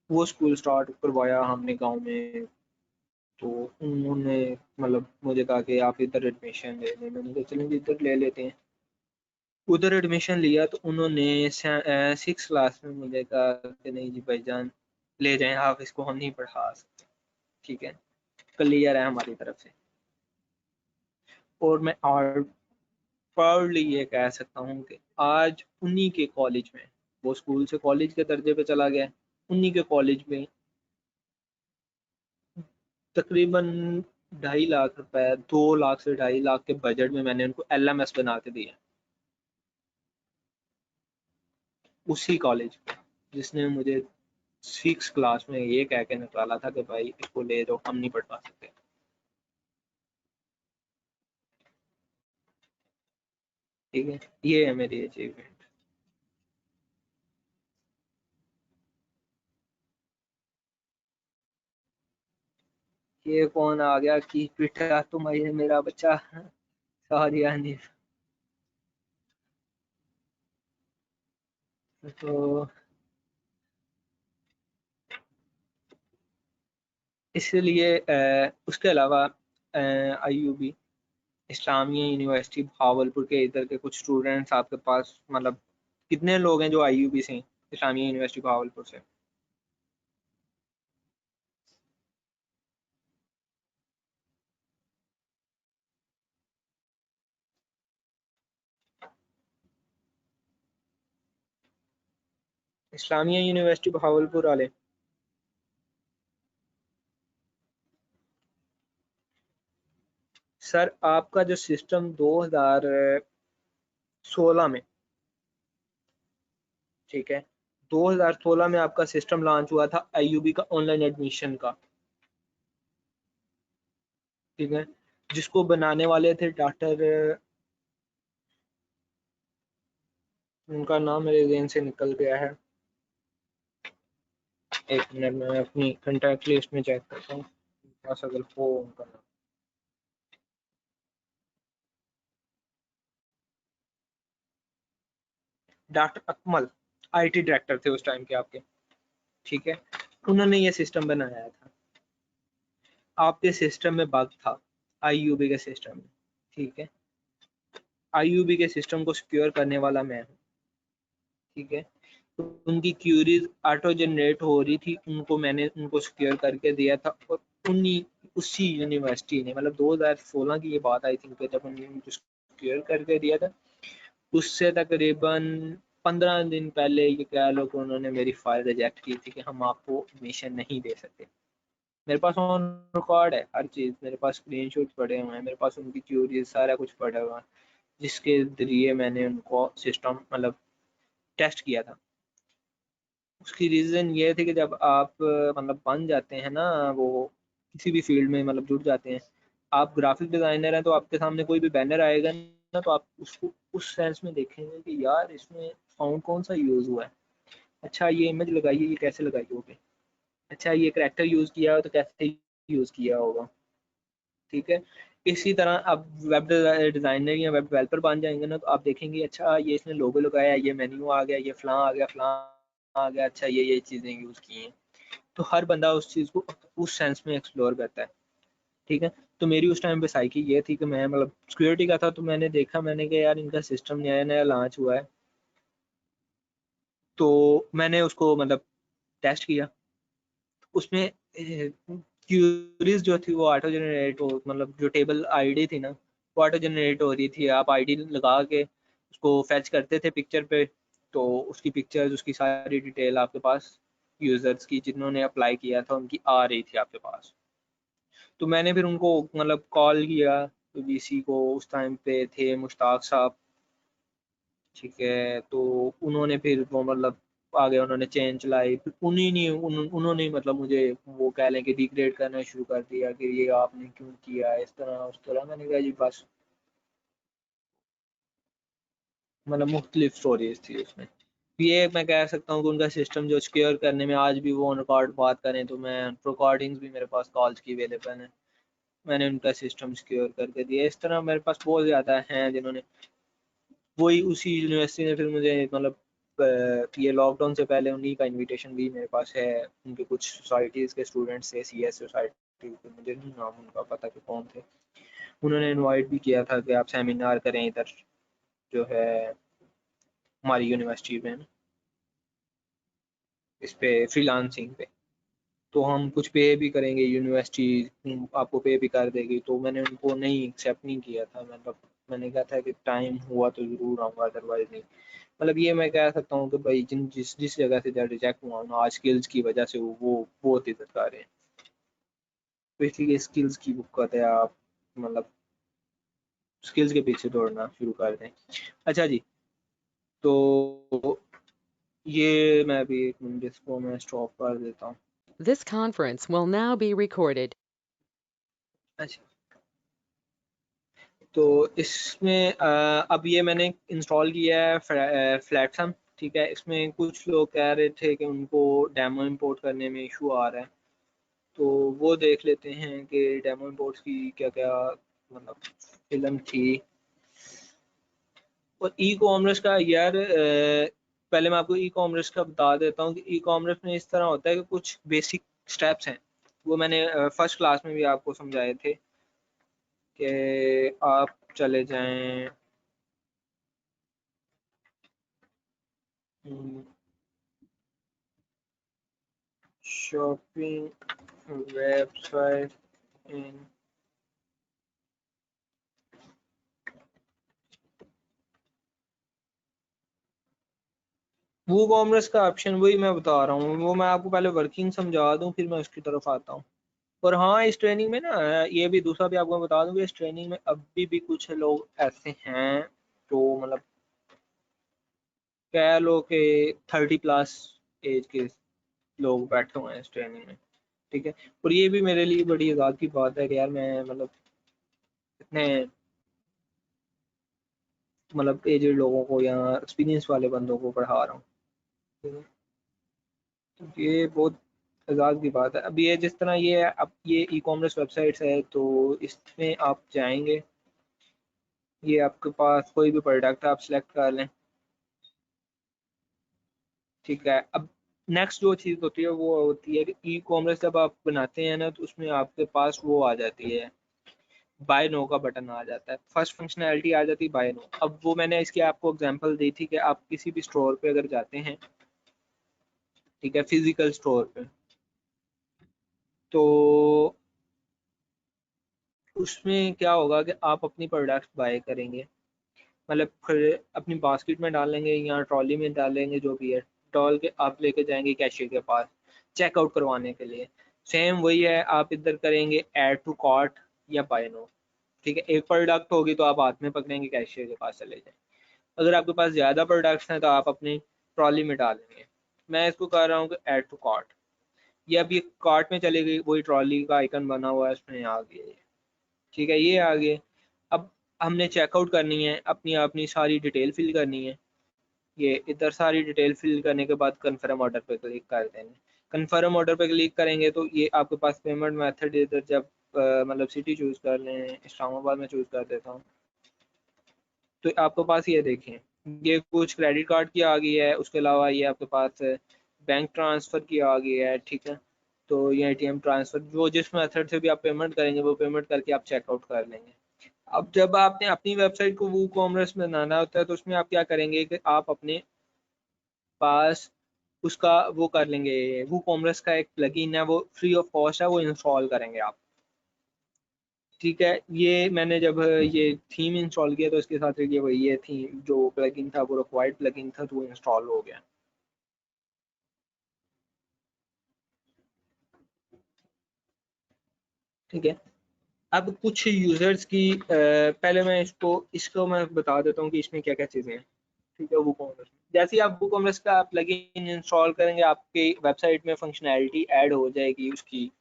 वो स्कूल स्टार्ट करवाया हमने गांव में। तो उन्होंने मतलब मुझे कहा कि आप इधर एडमिशन ले लें, मैंने कहा चलें इधर ले लेते हैं। उधर एडमिशन लिया तो उन्होंने 6 क्लास में मुझे कहा कि नहीं जी भाईजान, ले जाएं आप इसको, हम नहीं पढ़ा सकते। ठीक है, क्लियर है हमारी तरफ से। और मैं और प्राउडली ये कह सकता हूँ कि आज उन्हीं के कॉलेज में, वो स्कूल से कॉलेज के दर्जे पे चला गया, उन्हीं के कॉलेज में तकरीबन 2.5 लाख रुपए, 2 लाख से 2.5 लाख के बजट में मैंने उनको एलएमएस बना के दिया, उसी कॉलेज में जिसने मुझे 6 क्लास में ये कह के निकाला था कि भाई इसको ले जाओ, हम नहीं पढ़ा सकते। ठीक है, ये है मेरी अचीवमेंट। ये कौन आ गया कि बेटा तुम, ये मेरा बच्चा, सॉरी यानी। तो इसलिए उसके अलावा आईयूबी इस्लामिया यूनिवर्सिटी भावलपुर के इधर के कुछ स्टूडेंट्स आपके पास मतलब कितने लोग हैं जो आईयूबी से हैं, इस्लामिया यूनिवर्सिटी भावलपुर से? इस्लामिया यूनिवर्सिटी भावलपुर वाले, सर आपका जो सिस्टम 2016 में, ठीक है, 2016 में आपका सिस्टम लॉन्च हुआ था आईयूबी का ऑनलाइन एडमिशन का। ठीक है, जिसको बनाने वाले थे डॉक्टर, उनका नाम मेरे ज़हन से निकल गया है, एक मिनट में अपनी कंटैक्ट लिस्ट में चेक करता हूँ, पास अगर हो उनका नाम। डॉक्टर अकमल आईटी डायरेक्टर थे उस टाइम के आपके। ठीक है, उन्होंने ये सिस्टम बनाया था। आपके सिस्टम में बग था, आईयूबी के सिस्टम में। ठीक है, आईयूबी के सिस्टम को सिक्योर करने वाला मैं हूँ। ठीक है, तो उनकी क्यूरीज ऑटो जनरेट हो रही थी, उनको मैंने उनको सिक्योर करके दिया था। और उन्हीं उसी यूनिवर्सिटी ने मतलब 2016 की ये बात आई थी कि जब उन्होंने उनको सिक्योर करके दिया था, उससे तकरीबन 15 दिन पहले ये कह लो कि उन्होंने मेरी फाइल रिजेक्ट की थी कि हम आपको एडमिशन नहीं दे सकते। मेरे पास ऑन रिकॉर्ड है हर चीज़, मेरे पास स्क्रीनशॉट पड़े हुए हैं, मेरे पास उनकी क्यूरीज सारा कुछ पड़ा हुआ है, जिसके जरिए मैंने उनको सिस्टम मतलब टेस्ट किया था। उसकी रीज़न ये थी कि जब आप मतलब बन जाते हैं ना, वो किसी भी फील्ड में मतलब जुड़ जाते हैं, आप ग्राफिक डिज़ाइनर हैं, तो आपके सामने कोई भी बैनर आएगा ना, तो आप उसको उस सेंस में देखेंगे कि यार इसमें फ़ॉन्ट कौन सा यूज़ हुआ है, अच्छा ये इमेज लगाई है, ये कैसे लगाई होगी, अच्छा ये करैक्टर यूज़ किया हो तो कैसे यूज़ किया होगा। ठीक है, इसी तरह आप वेब डिज़ाइनर या वेब डेवलपर बन जाएंगे ना, तो आप देखेंगे अच्छा ये इसने लोगो लगाया, ये मेन्यू आ गया, ये फ़लाँ आ गया, फ़लाँ आ गया, अच्छा ये चीज़ें यूज़ की हैं। तो हर बंदा उस चीज़ को उस सेंस में एक्सप्लोर करता है। ठीक है, तो मेरी उस टाइम पे साइकी ये थी कि मैं मतलब सिक्योरिटी का था, तो मैंने देखा, मैंने कहा यार इनका सिस्टम नया नया लॉन्च हुआ है, तो मैंने उसको मतलब टेस्ट किया। उसमें क्यूरीज जो थी वो ऑटो जनरेट हो, मतलब जो टेबल आईडी थी ना, वो ऑटो जनरेट हो रही थी। आप आईडी लगा के उसको फैच करते थे पिक्चर पे, तो उसकी पिक्चर्स, उसकी सारी डिटेल आपके पास यूजर्स की जिन्होंने अप्लाई किया था उनकी आ रही थी आपके पास। तो मैंने फिर उनको मतलब कॉल किया, तो वीसी को उस टाइम पे थे मुश्ताक साहब। ठीक है, तो उन्होंने फिर वो मतलब आगे उन्होंने चेन चलाई, फिर उन्होंने ही मतलब मुझे वो कह लें कि डिग्रेड करना शुरू कर दिया कि ये आपने क्यों किया, इस तरह उस तरह। मैंने कहा जी बस, मतलब मुख्तलिफ स्टोरीज थी उसमें। ये मैं कह सकता हूँ कि उनका सिस्टम जो सिक्योर करने में, आज भी वो ऑन रिकॉर्ड बात करें तो मैं रिकॉर्डिंग्स भी मेरे पास कॉल्स की अवेलेबल है, मैंने उनका सिस्टम सिक्योर करके दिया। इस तरह मेरे पास बहुत ज़्यादा हैं जिन्होंने, वही उसी यूनिवर्सिटी ने फिर मुझे मतलब ये लॉकडाउन से पहले उन्हीं का इनविटेशन भी मेरे पास है। उनके कुछ सोसाइटीज़ के स्टूडेंट्स थे, सीएस सोसाइटी के, मुझे नहीं नाम उनका पता कि कौन थे। उन्होंने इनवाइट भी किया था कि आप सेमिनार करें इधर, जो है हमारी यूनिवर्सिटी में ना, इस पे फ्रीलांसिंग पे, तो हम कुछ पे भी करेंगे, यूनिवर्सिटी आपको पे भी कर देगी। तो मैंने उनको नहीं एक्सेप्ट नहीं किया था, मतलब मैंने कहा था कि टाइम हुआ तो ज़रूर आऊँगा, अदरवाइज़ नहीं। मतलब ये मैं कह सकता हूँ कि भाई जिस जिस जगह से जब रिजेक्ट हुआ हूँ ना, आज स्किल्स की वजह से वो बहुत इज्जत कर रहे हैं। तो इसलिए स्किल्स की बुक है, आप मतलब स्किल्स के पीछे दौड़ना शुरू कर दें। अच्छा जी, तो ये मैं भी एक मिनट इसको मैं स्टॉप कर देता हूँ। This conference will now be recorded. अच्छा, तो इसमें अब ये मैंने इंस्टॉल किया है फ्लैटसम। ठीक है, इसमें कुछ लोग कह रहे थे कि उनको डेमो इंपोर्ट करने में इशू आ रहा है, तो वो देख लेते हैं कि डेमो इंपोर्ट्स की क्या क्या मतलब फिल्म थी। और ई कॉमर्स का यार पहले मैं आपको ई कॉमर्स का बता देता हूँ कि ई कॉमर्स में इस तरह होता है कि कुछ बेसिक स्टेप्स हैं, वो मैंने फर्स्ट क्लास में भी आपको समझाए थे कि आप चले जाएं शॉपिंग वेबसाइट इन वो कॉमर्स का ऑप्शन वही मैं बता रहा हूँ, वो मैं आपको पहले वर्किंग समझा दूँ फिर मैं उसकी तरफ आता हूँ। और हाँ, इस ट्रेनिंग में ना ये भी दूसरा भी आपको बता दूं कि इस ट्रेनिंग में अभी भी कुछ लोग ऐसे हैं जो मतलब कह लो कि 30+ एज के लोग बैठे हुए हैं इस ट्रेनिंग में। ठीक है, और ये भी मेरे लिए बड़ी आज़ाद की बात है कि यार मैं मतलब इतने मतलब एजेड लोगों को या एक्सपीरियंस वाले बंदों को पढ़ा रहा हूँ। ठीक है? तो ये बहुत एजाज़ की बात है। अब ये जिस तरह ये अब ये ई कॉमर्स वेबसाइट्स है, तो इसमें आप जाएंगे, ये आपके पास कोई भी प्रोडक्ट आप सेलेक्ट कर लें। ठीक है, अब नेक्स्ट जो चीज़ होती है वो होती है कि ई कॉमर्स जब आप बनाते हैं ना, तो उसमें आपके पास वो आ जाती है, बाय नो का बटन आ जाता है, फर्स्ट फंक्शनैलिटी आ जाती है बाय नो। अब वो मैंने इसकी आपको एग्जांपल दी थी कि आप किसी भी स्टोर पे अगर जाते हैं, ठीक है, फिजिकल स्टोर पे, तो उसमें क्या होगा कि आप अपनी प्रोडक्ट्स बाय करेंगे, मतलब फिर अपनी बास्केट में डालेंगे या ट्रॉली में डालेंगे, जो भी है, डाल के आप लेके जाएंगे कैशियर के पास चेकआउट करवाने के लिए। सेम वही है, आप इधर करेंगे ऐड टू कार्ट या बाय नो। ठीक है, एक प्रोडक्ट होगी तो आप हाथ में पकड़ेंगे, कैशियर के पास चले जाएंगे। अगर आपके पास ज़्यादा प्रोडक्ट्स हैं तो आप अपनी ट्रॉली में डालेंगे। मैं इसको कर रहा हूँ कि ऐड टू कार्ट। ये अब ये कार्ट में चले गई, वही ट्रॉली का आइकन बना हुआ है उसमें आ गया ये। ठीक है, ये आ गए। अब हमने चेकआउट करनी है, अपनी अपनी सारी डिटेल फिल करनी है। ये इधर सारी डिटेल फिल करने के बाद कन्फर्म ऑर्डर पे क्लिक कर देंगे। कन्फर्म ऑर्डर पे क्लिक करेंगे तो ये आपके पास पेमेंट मेथड इधर जब मतलब सिटी चूज़ कर लें, इस्लामाबाद में चूज़ कर देता हूँ, तो आपके पास ये देखें, ये कुछ क्रेडिट कार्ड की आ गई है, उसके अलावा ये आपके पास बैंक ट्रांसफ़र की आ गई है। ठीक है, तो ये एटीएम ट्रांसफ़र जो जिस मेथड से भी आप पेमेंट करेंगे वो पेमेंट करके आप चेकआउट कर लेंगे। अब जब आपने अपनी वेबसाइट को वो कॉमर्स में बनाना होता है तो उसमें आप क्या करेंगे कि आप अपने पास उसका वो कर लेंगे, वो कॉमर्स का एक प्लगइन है, वो फ्री ऑफ कॉस्ट है, वो इंस्टॉल करेंगे आप। ठीक है, ये मैंने जब ये थीम इंस्टॉल किया तो इसके साथ ये वही ये थीम जो प्लगइन था वो रिक्वायर्ड प्लगइन था तो वो इंस्टॉल हो गया। ठीक है, अब कुछ यूजर्स की पहले मैं इसको मैं बता देता हूँ कि इसमें क्या क्या चीज़ें हैं। ठीक है, वूकॉमर्स जैसे ही आप वूकॉमर्स का प्लगइन इंस्टॉल करेंगे आपके वेबसाइट में फंक्शनैलिटी ऐड हो जाएगी, उसकी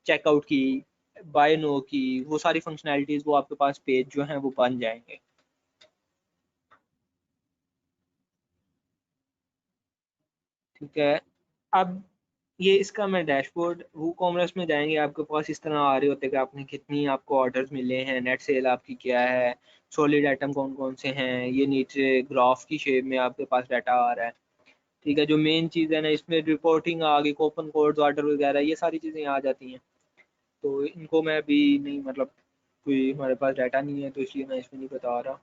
चेकआउट की, बाय नो की, वो सारी फंक्शनैलिटीज़ वो आपके पास पेज जो हैं वो बन जाएंगे। ठीक है, अब ये इसका मैं डैशबोर्ड वूकॉमर्स में जाएंगे, आपके पास इस तरह आ रहे होते हैं कि आपने कितनी आपको ऑर्डर्स मिले हैं, नेट सेल आपकी क्या है, सॉलिड आइटम कौन कौन से हैं, ये नीचे ग्राफ की शेप में आपके पास डाटा आ रहा है। ठीक है, जो मेन चीज़ है ना इसमें रिपोर्टिंग आ गई, कूपन कोड्स ऑर्डर वगैरह ये सारी चीज़ें आ जाती हैं। तो इनको मैं भी नहीं मतलब कोई हमारे पास डाटा नहीं है तो इसलिए मैं इसमें नहीं बता रहा।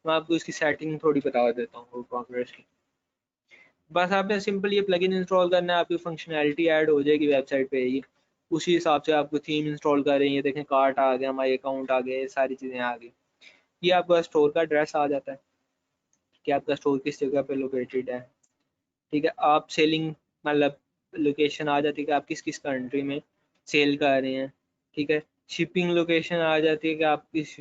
मैं आपको इसकी सेटिंग थोड़ी बता देता हूँ वूकॉमर्स की। बस आपने सिंपल ये प्लगइन इंस्टॉल करना है, आपकी फंक्शनैलिटी ऐड हो जाएगी वेबसाइट पे ही। उसी हिसाब से आपको थीम इंस्टॉल कर रही है, देखें कार्ट आ गया, हमारे अकाउंट आ गए, सारी चीज़ें आ गई। ये आपका स्टोर का एड्रेस आ जाता है कि आपका स्टोर किस जगह पे लोकेटेड है। ठीक है, आप सेलिंग मतलब लोकेशन आ जाती है कि आप किस किस कंट्री में सेल कर रहे हैं। ठीक है, शिपिंग लोकेशन आ जाती है कि आप किस,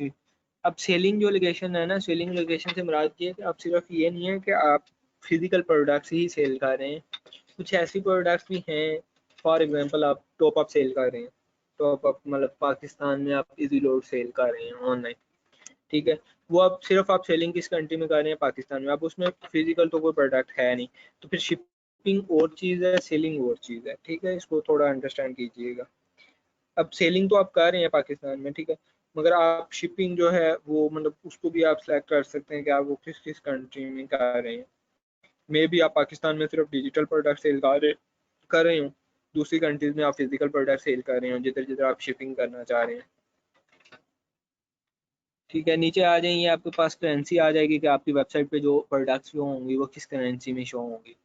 अब सेलिंग जो लोकेशन है ना, सेलिंग लोकेशन से मुराद ये है कि आप सिर्फ ये नहीं है कि आप फिजिकल प्रोडक्ट्स ही सेल कर रहे हैं, कुछ ऐसी प्रोडक्ट्स भी हैं, फॉर एग्जांपल आप टॉप अप सेल कर रहे हैं, टॉप अप मतलब पाकिस्तान में आप इजी लोड सेल कर रहे हैं ऑनलाइन। ठीक है, वो आप सिर्फ आप सेलिंग किस कंट्री में कर रहे हैं, पाकिस्तान में, आप उसमें फिजिकल तो कोई प्रोडक्ट है नहीं, तो फिर शिपिंग और चीज़ है, सेलिंग और चीज़ है। ठीक है, इसको थोड़ा अंडरस्टैंड कीजिएगा। अब सेलिंग तो आप कर रहे हैं पाकिस्तान में, ठीक है, मगर आप शिपिंग जो है वो मतलब उसको भी आप सेलेक्ट कर सकते हैं कि आप वो किस किस कंट्री में कर रहे हैं। मे बी आप पाकिस्तान में सिर्फ डिजिटल प्रोडक्ट सेल कर रहे हो, दूसरी कंट्रीज में आप फिजिकल प्रोडक्ट सेल कर रहे हो जिधर जिधर आप शिपिंग करना चाह रहे हैं। ठीक है, नीचे आ जाइए, आपके पास करेंसी आ जाएगी कि आपकी वेबसाइट पे जो प्रोडक्ट्स शो होंगी वो किस करेंसी में शो होंगी।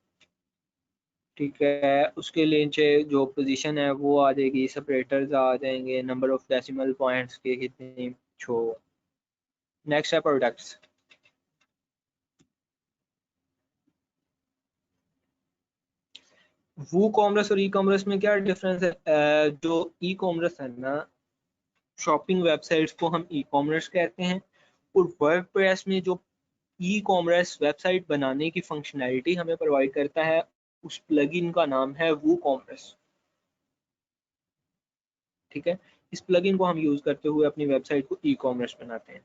ठीक है, उसके नीचे जो पोजीशन है वो आ जाएगी, सेपरेटर्स आ जाएंगे, नंबर ऑफ डेसिमल पॉइंट्स के कितने शो। नेक्स्ट है प्रोडक्ट्स। वो कॉमर्स और ई कॉमर्स में क्या डिफरेंस है? जो ई कॉमर्स है ना, शॉपिंग वेबसाइट्स को हम ई कॉमर्स कहते हैं, और वर्डप्रेस में जो ई कॉमर्स वेबसाइट बनाने की फंक्शनैलिटी हमें प्रोवाइड करता है, उस प्लगइन का नाम है वो कॉमर्स। ठीक है, इस प्लगइन को हम यूज करते हुए अपनी वेबसाइट को ई कॉमर्स बनाते हैं।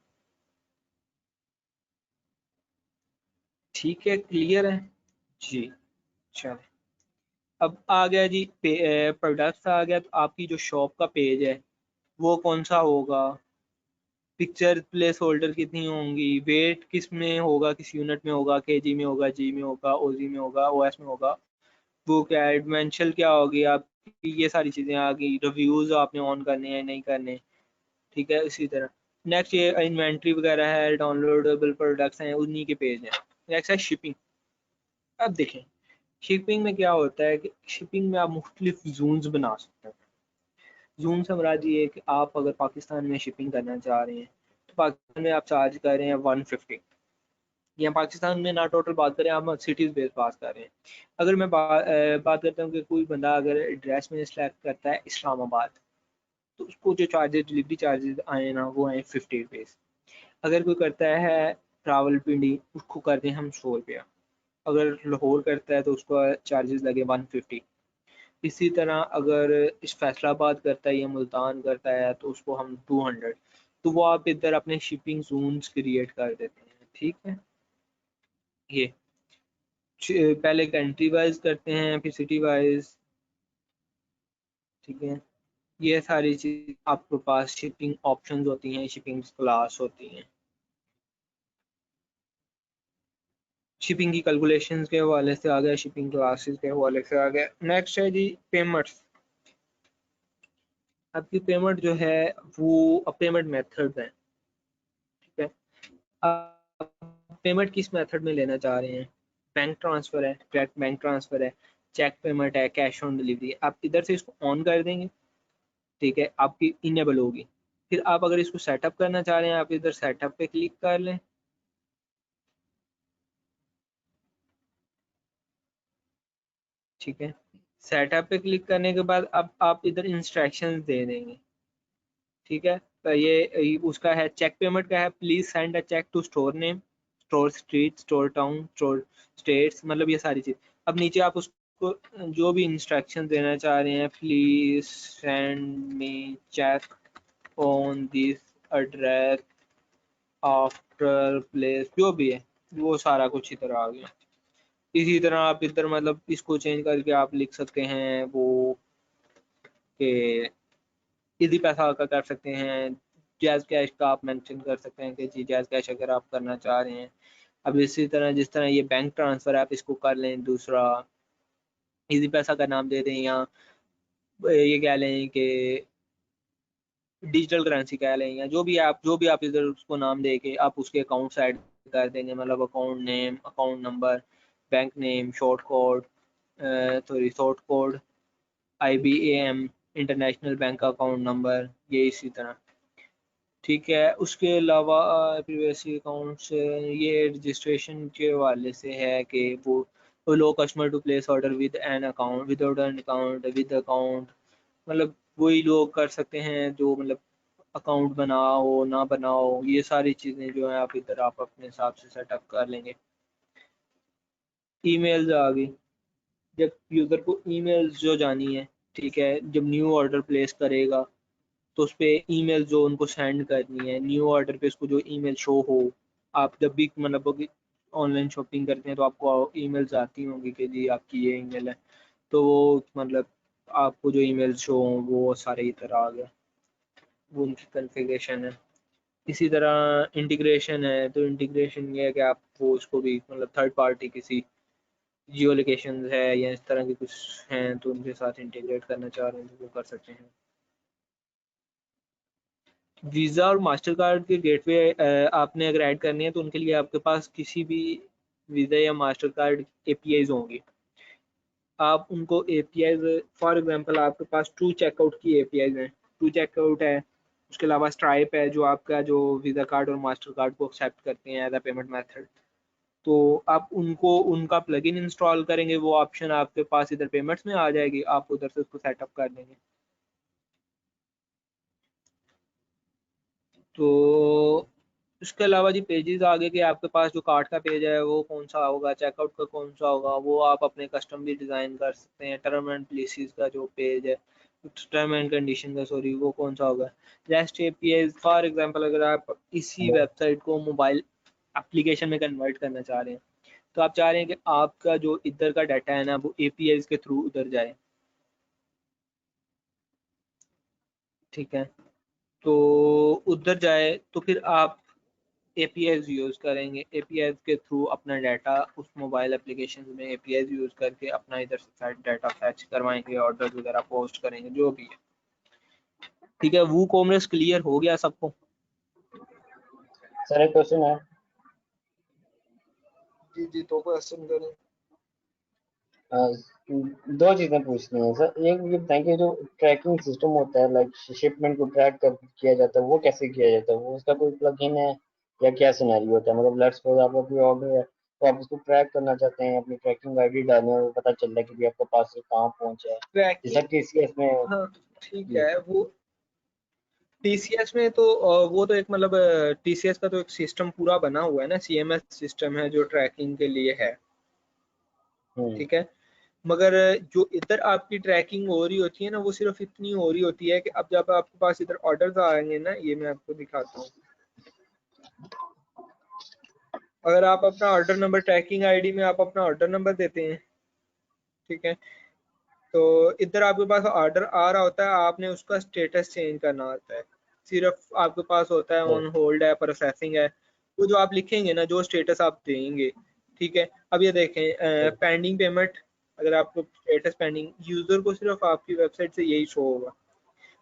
ठीक है, क्लियर है जी। चलो, अब आ गया जी प्रोडक्ट्स आ गया, तो आपकी जो शॉप का पेज है वो कौन सा होगा, पिक्चर प्लेस होल्डर कितनी होंगी, वेट किस में होगा, किस यूनिट में होगा, केजी में होगा, जी में होगा, ओजी में होगा, ओएस में होगा, वो क्या है, डिमेंशल क्या होगी आपकी, ये सारी चीज़ें आ गई। रिव्यूज़ आपने ऑन करने हैं नहीं करने। ठीक है, इसी तरह नेक्स्ट ये इन्वेंट्री वगैरह है, डाउनलोडेबल प्रोडक्ट्स हैं, उन्हीं के पेज हैं। नेक्स्ट है शिपिंग। अब देखें, शिपिंग में क्या होता है कि शिपिंग में आप मुख्तलिफ जोन्स बना सकते हैं। जोन से मुराद ये है कि आप अगर पाकिस्तान में शिपिंग करना चाह रहे हैं तो पाकिस्तान में आप चार्ज कर रहे हैं 150, या पाकिस्तान में ना टोटल बात करें, आप सिटीज़ बेस बात कर रहे हैं। अगर मैं बात करता हूँ कि कोई बंदा अगर एड्रेस में सेलेक्ट करता है इस्लामाबाद, तो उसको जो चार्जेस डिलीवरी चार्जेस आए ना वो आए 50 रुपीज़। अगर कोई करता है रावलपिंडी, उसको करते हैं हम 100 रुपया। अगर लाहौर करता है तो उसका चार्जेस लगे 150। इसी तरह अगर इस फैसलाबाद करता है या मुल्तान करता है तो उसको हम 200। तो वो आप इधर अपने शिपिंग जोन्स क्रिएट कर देते हैं, ठीक है। ये पहले कंट्री वाइज करते हैं फिर सिटी वाइज, ठीक है। ये सारी चीज आपके पास शिपिंग ऑप्शंस होती हैं, शिपिंग क्लास होती हैं, शिपिंग की कैलकुलेशंस के हवाले से आ गया, शिपिंग क्लासेस के हवाले से आ गया। नेक्स्ट है जी पेमेंट्स। आपकी पेमेंट जो है वो पेमेंट मेथड है, ठीक है। आप पेमेंट किस मेथड में लेना चाह रहे हैं? बैंक ट्रांसफर है, डायरेक्ट बैंक ट्रांसफर है, चेक पेमेंट है, कैश ऑन डिलीवरी है। आप इधर से इसको ऑन कर देंगे, ठीक है, आपकी इनेबल होगी। फिर आप अगर इसको सेटअप करना चाह रहे हैं आप इधर सेटअप पे क्लिक कर लें, ठीक है। सेटअप पे क्लिक करने के बाद अब आप इधर इंस्ट्रक्शंस दे देंगे, ठीक है। तो ये उसका है चेक पेमेंट का है, please send a cheque to store name, store street, store town, store states, मतलब ये सारी चीज। अब नीचे आप उसको जो भी इंस्ट्रक्शन देना चाह रहे हैं, please send me cheque on this address after place, जो भी है वो सारा कुछ इधर आ गया। इसी तरह आप इधर मतलब इसको चेंज करके आप लिख सकते हैं वो कि इजी पैसा का कर सकते हैं, जैज़ कैश का आप मेंशन कर सकते हैं कि जी जैज़ कैश अगर आप करना चाह रहे हैं। अब इसी तरह जिस तरह ये बैंक ट्रांसफ़र आप इसको कर लें, दूसरा इजी पैसा का नाम दे दें, या ये कह लें कि डिजिटल करेंसी कह लें, या जो भी आप इधर उसको नाम दे के आप उसके अकाउंट से ऐड कर देंगे, मतलब account name, account number, bank name, short code, sorry short code, IBAM, international bank account number, ये इसी तरह, ठीक है। उसके अलावा प्रीवियसली अकाउंट से ये रजिस्ट्रेशन के हवाले से है कि वो लो customer to place order with an account, without an account, with account, मतलब वही लोग कर सकते हैं जो मतलब अकाउंट बनाओ ना बनाओ, ये सारी चीज़ें जो है आप इधर आप अपने हिसाब से सेटअप कर लेंगे। ईमेल्स आ गई, जब यूज़र को ईमेल्स जो जानी है, ठीक है, जब न्यू ऑर्डर प्लेस करेगा तो उस पे ईमेल जो उनको सेंड करनी है, न्यू ऑर्डर पे उसको जो ईमेल शो हो। आप जब भी मतलब ऑनलाइन शॉपिंग करते हैं तो आपको ईमेल्स आती होंगी कि जी आपकी ये ईमेल है, तो वो मतलब आपको जो ईमेल शो हो वो सारे इधर आ गया, वो उनकी कॉन्फ़िगरेशन है। इसी तरह इंटीग्रेशन है, तो इंटीग्रेशन ये है कि आप वो उसको भी मतलब थर्ड पार्टी किसी जियो लोकेशन है या इस तरह के कुछ हैं तो उनके साथ इंटीग्रेट करना चाह रहे हैं तो वो कर सकते हैं। वीज़ा और मास्टर कार्ड के गेटवे आपने अगर ऐड करनी है तो उनके लिए आपके पास किसी भी वीज़ा या मास्टर कार्ड APIs होंगी। आप उनको APIs, फॉर एग्जांपल आपके पास टू चेकआउट की APIs हैं, टू चेकआउट है, उसके अलावा स्ट्राइप है जो आपका जो वीज़ा कार्ड और मास्टर कार्ड को एक्सेप्ट करते हैं एज अ पेमेंट मेथड। तो आप उनको उनका प्लगइन इंस्टॉल करेंगे, वो ऑप्शन आपके पास इधर पेमेंट्स में आ जाएगी, आप उधर से उसको सेटअप कर देंगे। तो इसके अलावा जी पेजेस आगे के आपके पास जो कार्ट का पेज है वो कौन सा होगा, चेकआउट का कौन सा होगा, वो आप अपने कस्टम भी डिज़ाइन कर सकते हैं। टर्म एंड प्लेसेस का जो पेज है, टर्म एंड कंडीशन का सॉरी, वो कौन सा होगा। रेस्ट API फॉर एग्जांपल अगर आप इसी हेलो। वेबसाइट को मोबाइल एप्लीकेशन में कन्वर्ट करना चाह रहे हैं तो आप चाह रहे हैं कि आपका जो इधर का डाटा है ना वो APIs के थ्रू उधर जाए, ठीक है। तो उधर जाए तो फिर आप APIs यूज़ करेंगे, APIs के थ्रू अपना डाटा उस मोबाइल एप्लीकेशन में APIs यूज़ करके अपना इधर से डाटा फैच करवाएंगे, ऑर्डर वगैरह पोस्ट करेंगे, जो भी है, ठीक है। वो कॉमर्स क्लियर हो गया सबको? सर एक क्वेश्चन है। जी जी, तो क्वेश्चन करें। अ, दो चीजें पूछनी है सर। एक ये बताएं कि जो ट्रैकिंग सिस्टम होता है, लाइक शिपमेंट को ट्रैक कर किया जाता है, वो कैसे किया जाता है? वो उसका कोई प्लगइन है या क्या सिनेरियो होता है? मतलब लेट्स सपोज आपका कोई ऑर्डर है तो आप उसको ट्रैक करना चाहते हैं, अपनी ट्रैकिंग आईडी डालना है, वो पता चल रहा है कि भी आपके पास से कहाँ पहुंचा है, जैसा ट्रैकिंग, TCS में। हाँ ठीक जी। है। वो TCS में तो वो तो एक मतलब TCS का तो एक सिस्टम पूरा बना हुआ है ना, CMS सिस्टम है जो ट्रैकिंग के लिए है। ठीक है। मगर जो इधर आपकी ट्रैकिंग हो रही होती है ना, वो सिर्फ इतनी हो रही होती है कि अब जब आपके पास इधर ऑर्डर्स आएंगे ना, ये मैं आपको दिखाता हूँ। अगर आप अपना ऑर्डर नंबर ट्रैकिंग आईडी में आप अपना ऑर्डर नंबर देते हैं, ठीक है, तो इधर आपके पास ऑर्डर आ रहा होता है, आपने उसका स्टेटस चेंज करना होता है। सिर्फ आपके पास होता है ऑन होल्ड है, प्रोसेसिंग है, वो जो आप लिखेंगे ना, जो स्टेटस आप देंगे, ठीक है। अब ये देखें पेंडिंग पेमेंट, अगर आपको स्टेटस पेंडिंग, यूजर को सिर्फ आपकी वेबसाइट से यही शो होगा।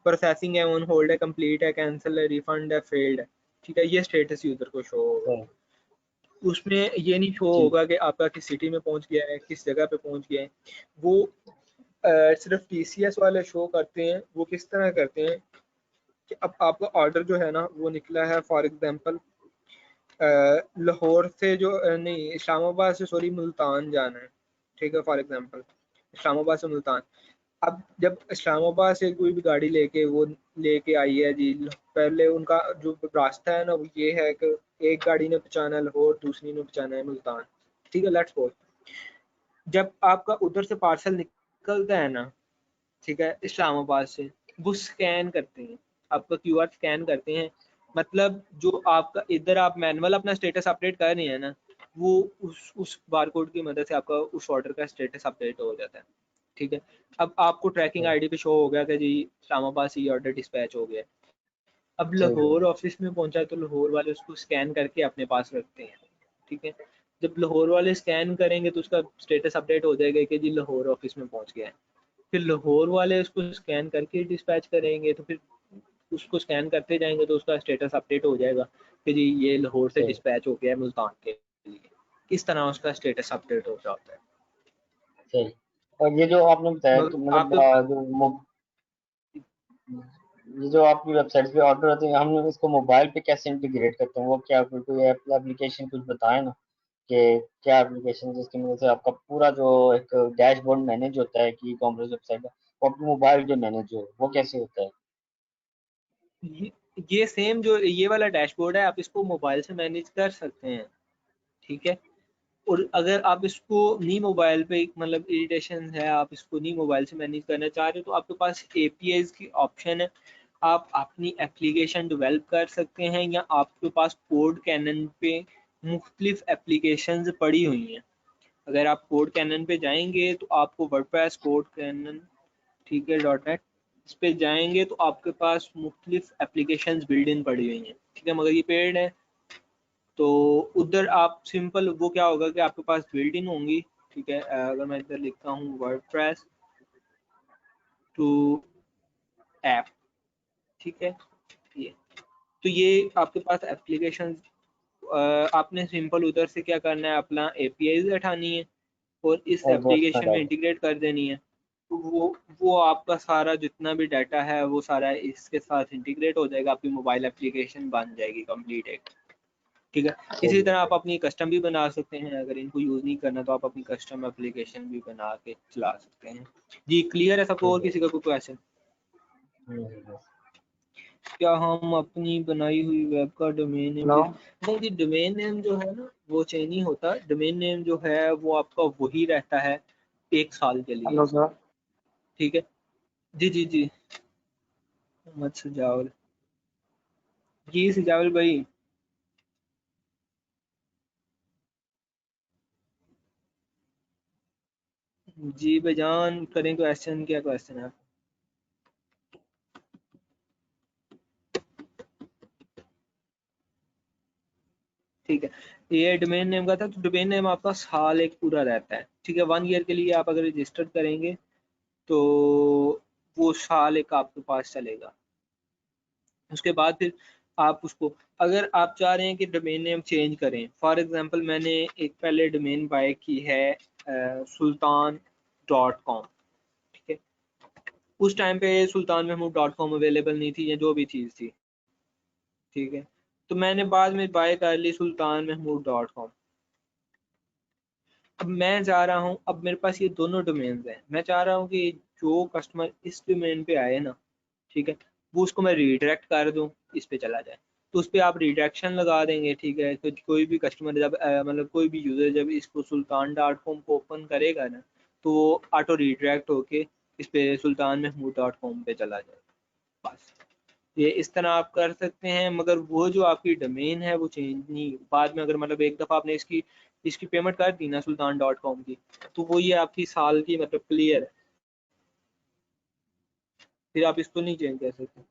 प्रोसेसिंग है, ऑन होल्ड है, कंप्लीट है, कैंसिल है, रिफंड है, फेल्ड है, ठीक है, ये स्टेटस यूजर को शो होगा। उसमें ये नहीं शो होगा कि आपका किस सिटी में पहुंच गया है, किस जगह पे पहुंच गया है। वो सिर्फ टीसीएस वाले शो करते हैं। वो किस तरह करते हैं कि अब आपका ऑर्डर जो है ना, वो निकला है फॉर एग्जांपल लाहौर से, जो नहीं, इस्लामाबाद से, सॉरी, मुल्तान जाना है, ठीक है, फॉर एग्जांपल इस्लामाबाद से मुल्तान। अब जब इस्लामाबाद से कोई भी गाड़ी लेके वो लेके आई है जी, पहले उनका जो रास्ता है ना, वो ये है कि एक गाड़ी ने पहुंचाना है लाहौर, दूसरी ने पहुंचाना है मुल्तान, ठीक है, लेट्स सपोज। जब आपका उधर से पार्सल निकलता है ना, ठीक है, इस्लामाबाद से, वो स्कैन करते हैं, आपका क्यूआर स्कैन करते हैं। मतलब जो आपका इधर आप मैनुअल अपना स्टेटस अपडेट कर रहे हैं ना, वो उस बारकोड की मदद से आपका उस ऑर्डर का स्टेटस अपडेट हो जाता है, ठीक है। अब आपको ट्रैकिंग आईडी पे शो हो गया कि जी इस्लामाबाद से ये ऑर्डर डिस्पैच हो गया। अब लाहौर ऑफिस में पहुंचा तो लाहौर वाले उसको स्कैन करके अपने पास रखते हैं, ठीक है। जब लाहौर वाले स्कैन करेंगे तो उसका स्टेटस अपडेट हो जाएगा कि जी लाहौर ऑफिस में पहुंच गया है। फिर लाहौर वाले उसको स्कैन करके डिस्पैच करेंगे, तो फिर उसको स्कैन करते जाएंगे तो उसका स्टेटस अपडेट हो जाएगा कि जी ये लाहौर से डिस्पैच हो गया है मुल्तान के लिए। इस तरह उसका स्टेटस अपडेट हो जाता है। सही। और ये जो आपने बताया कि मतलब आपके ये जो आपकी वेबसाइट पे ऑर्डर होते हैं, हम इसको मोबाइल पे कैसे इंटीग्रेट करते हैं? वो क्या कोई एप्लीकेशन कुछ बताएं ना, कि क्या एप्लीकेशन जिसकी मदद से आपका पूरा जो एक डैशबोर्ड मैनेज होता है कि ई कॉमर्स वेबसाइट का, वो अपने मोबाइल पे मैनेज हो, वो कैसे होता है? ये ये सेम जो ये वाला डैशबोर्ड है, आप इसको मोबाइल से मैनेज कर सकते हैं, ठीक है। और अगर आप इसको नहीं मोबाइल पे, मतलब इरिटेशन है, आप इसको नहीं मोबाइल से मैनेज करना चाह रहे, तो आपके पास एपीआईज की ऑप्शन है। आप अपनी एप्लीकेशन डेवलप कर सकते हैं, या आपके पास कोड कैनन पे मुख्तलिफ एप्लीकेशंस पड़ी हुई हैं। अगर आप कोड कैनन पे जाएंगे तो आपको वर्डप्रेस कोड कैनन, ठीक है, .net, इस पे जाएंगे तो आपके पास मुख्तलिफ एप्लीकेशंस बिल्ड इन पड़ी हुई हैं, ठीक है, मगर ये पेड है। तो उधर आप सिंपल, वो क्या होगा कि आपके पास बिल्ट इन होंगी, ठीक है। अगर मैं इधर लिखता हूँ वर्डप्रेस टू ऐप, ठीक है, ये, तो ये आपके पास एप्लीकेशन, आपने सिंपल उधर से क्या करना है, अपना एपीआई उठानी है और इस और वो अपना एप्लीकेशन में डाल। इंटीग्रेट कर देनी है। तो वो आपका सारा जितना भी डाटा है वो सारा इसके साथ इंटीग्रेट हो जाएगा, आपकी मोबाइल एप्लीकेशन बन जाएगी कंप्लीट एक, ठीक है। इसी सही तरह है। आप अपनी कस्टम भी बना सकते हैं, अगर इनको यूज़ नहीं करना तो आप अपनी कस्टम एप्लीकेशन भी बना के चला सकते हैं। जी क्लियर है सबको? और ठीक है। किसी का कोई क्वेश्चन? हम्म। क्या हम अपनी बनाई हुई वेब का डोमेन नेम हेलो। नहीं जी, डोमेन नेम जो है ना वो चेंज नहीं होता। डोमेन नेम जो है वो आपका वही रहता है 1 साल के लिए, हेलो सर। ठीक है। जी जी जी, मोहम्मद सजावल, जी सजावल भाई। जी भाईजान, करें क्वेश्चन, क्या क्वेश्चन है? ठीक है, ये डोमेन नेम का था। तो डोमेन नेम आपका साल एक पूरा रहता है, ठीक है। 1 ईयर के लिए आप अगर रजिस्टर करेंगे तो वो साल एक आपके पास चलेगा। उसके बाद फिर आप उसको, अगर आप चाह रहे हैं कि डोमेन नेम चेंज करें, फॉर एग्जांपल मैंने एक पहले डोमेन बाय की है sultan.com, ठीक है। उस टाइम पे sultanmahmood.com अवेलेबल नहीं थी, या जो भी चीज़ थी, ठीक है। तो मैंने बाद में बाय कर ली sultanmahmood.com। अब मैं चाह रहा हूँ, अब मेरे पास ये दोनों डोमेन्स हैं, मैं चाह रहा हूँ कि जो कस्टमर इस डोमेन पे आए ना, ठीक है, वो उसको मैं रीडायरेक्ट कर दूँ, इस पे चला जाए। तो उस पर आप रिडायरेक्शन लगा देंगे, ठीक है। तो कोई भी कस्टमर जब मतलब कोई भी यूज़र जब इसको sultan.com को ओपन करेगा ना, तो वो ऑटो रिडायरेक्ट होके इस पे sultanmahmood.com पे चला जाएगा। बस ये इस तरह आप कर सकते हैं, मगर वो जो आपकी डोमेन है वो चेंज नहीं बाद में, अगर मतलब एक दफ़ा आपने इसकी इसकी पेमेंट कर दी ना sultan.com की, तो वो ये आपकी साल की मतलब क्लियर है, फिर आप इसको नहीं चेंज कर सकते।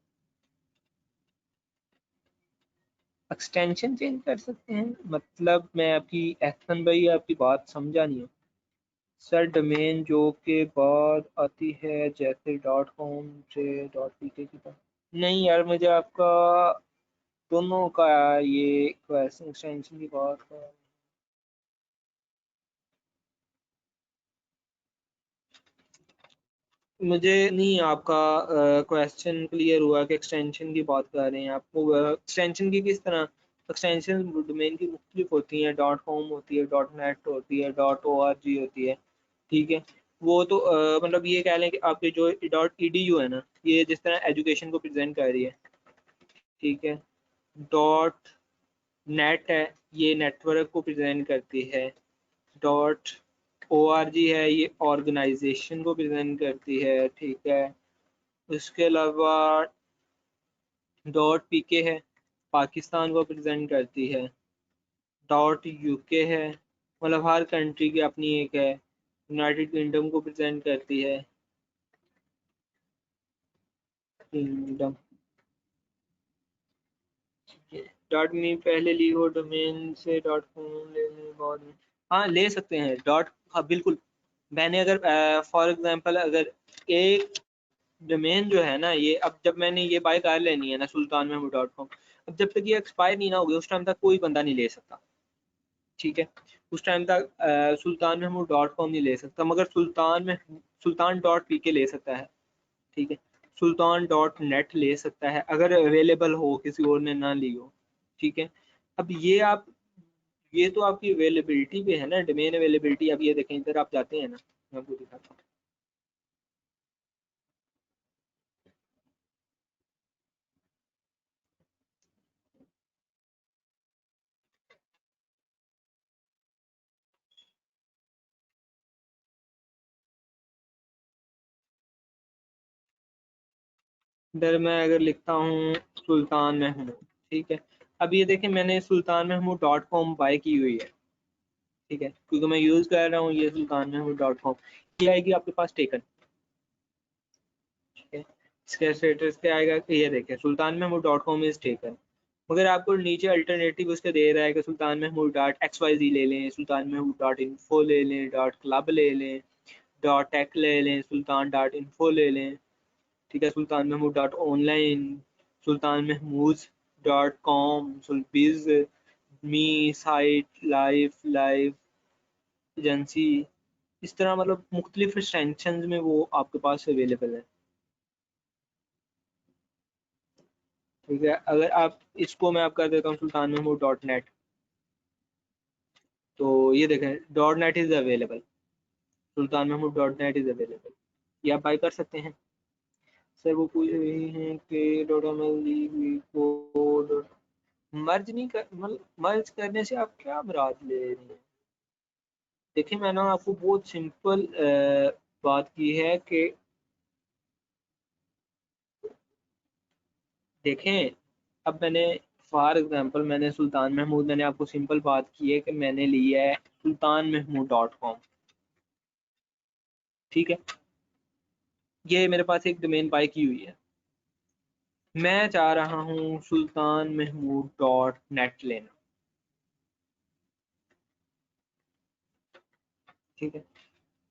एक्सटेंशन चेंज कर सकते हैं मतलब, मैं आपकी एक्सन भाई आपकी बात समझा नहीं है सर। डोमेन जो के बाद आती है जैसे .com से .pk की तरह, नहीं यार मुझे आपका दोनों का ये क्वेश्चन एक्सटेंशन की बात का मुझे नहीं आपका क्वेश्चन क्लियर हुआ कि एक्सटेंशन की बात कर रहे हैं आपको। एक्सटेंशन की किस तरह? एक्सटेंशन डोमेन की मुख्तलिफ होती हैं, .com होती है, .net होती है, .org होती है, ठीक है। वो तो मतलब ये कह लें कि आपके जो .edu है ना, ये जिस तरह एजुकेशन को प्रेजेंट कर रही है, ठीक है। .net है, ये नेटवर्क को प्रेजेंट करती है। .org है, ये ऑर्गेनाइजेशन को प्रेजेंट करती है, ठीक है। उसके अलावा .pk है, पाकिस्तान को प्रेजेंट करती है। .uk है, मतलब हर कंट्री की अपनी एक है, यूनाइटेड किंगडम को प्रेजेंट करती है। किंगडम .me पहले ली हो डोमेन से .com लेने बाद में, हाँ ले सकते हैं हाँ बिल्कुल। मैंने अगर फॉर एग्जांपल अगर एक डोमेन जो है ना, ये अब जब मैंने ये बाय कर लेनी है ना sultanmehmood.com, अब जब तक ये एक्सपायर नहीं ना होगी उस टाइम तक कोई बंदा नहीं ले सकता, ठीक है। उस टाइम तक sultanmehmood.com नहीं ले सकता, मगर sultan.pk ले सकता है, ठीक है। sultan.net ले सकता है अगर अवेलेबल हो, किसी और ने ना ली हो, ठीक है। अब ये आप ये तो आपकी अवेलेबिलिटी पे है ना, डोमेन अवेलेबिलिटी। अब ये देखें इधर आप जाते हैं ना, मैं आपको दिखाता हूँ। इधर मैं अगर लिखता हूँ सुल्तान महमूद, ठीक है। अब ये देखें मैंने sultanmehmood.com बाय की हुई है, ठीक है, क्योंकि मैं यूज़ कर रहा हूँ ये sultanmehmood.com। ये आएगी आपके पास टेकन, ठीक है। इसका स्टेटस क्या आएगा कि ये देखें sultanmehmood.com इज टेकन, मगर आपको नीचे अल्टरनेटिव उसके दे रहा है कि sultanmehmood.xyz ले लें, sultanmehmood.info ले लें, .club ले लें, .tech ले लें, sultan.info ले लें, ठीक है। sultanmehmood.online, sultanmehmood.com, sulbiz, मी, साइट, लाइफ एजेंसी, इस तरह मतलब मुख्तलिफ एक्सटेंशन में वो आपके पास अवेलेबल है, ठीक है। अगर आप इसको मैं आप कर देता हूँ sultanmehmood.net, तो ये देखें .net is available, sultanmehmood.net is available, ये आप बाई कर सकते हैं। सर वो पूछ रही हैं कि .ml कोड मर्ज नहीं कर, मतलब मर्ज करने से आप क्या मुराद ले रही हैं? देखिए मैंने आपको बहुत सिंपल बात की है कि देखें, अब मैंने फॉर एग्जांपल मैंने सुल्तान महमूद, मैंने आपको सिंपल बात की है कि मैंने लिया है sultanmehmood.com, ठीक है। ये मेरे पास एक डोमेन बाय की हुई है, मैं चाह रहा हूँ sultanmehmood.net लेना, ठीक है।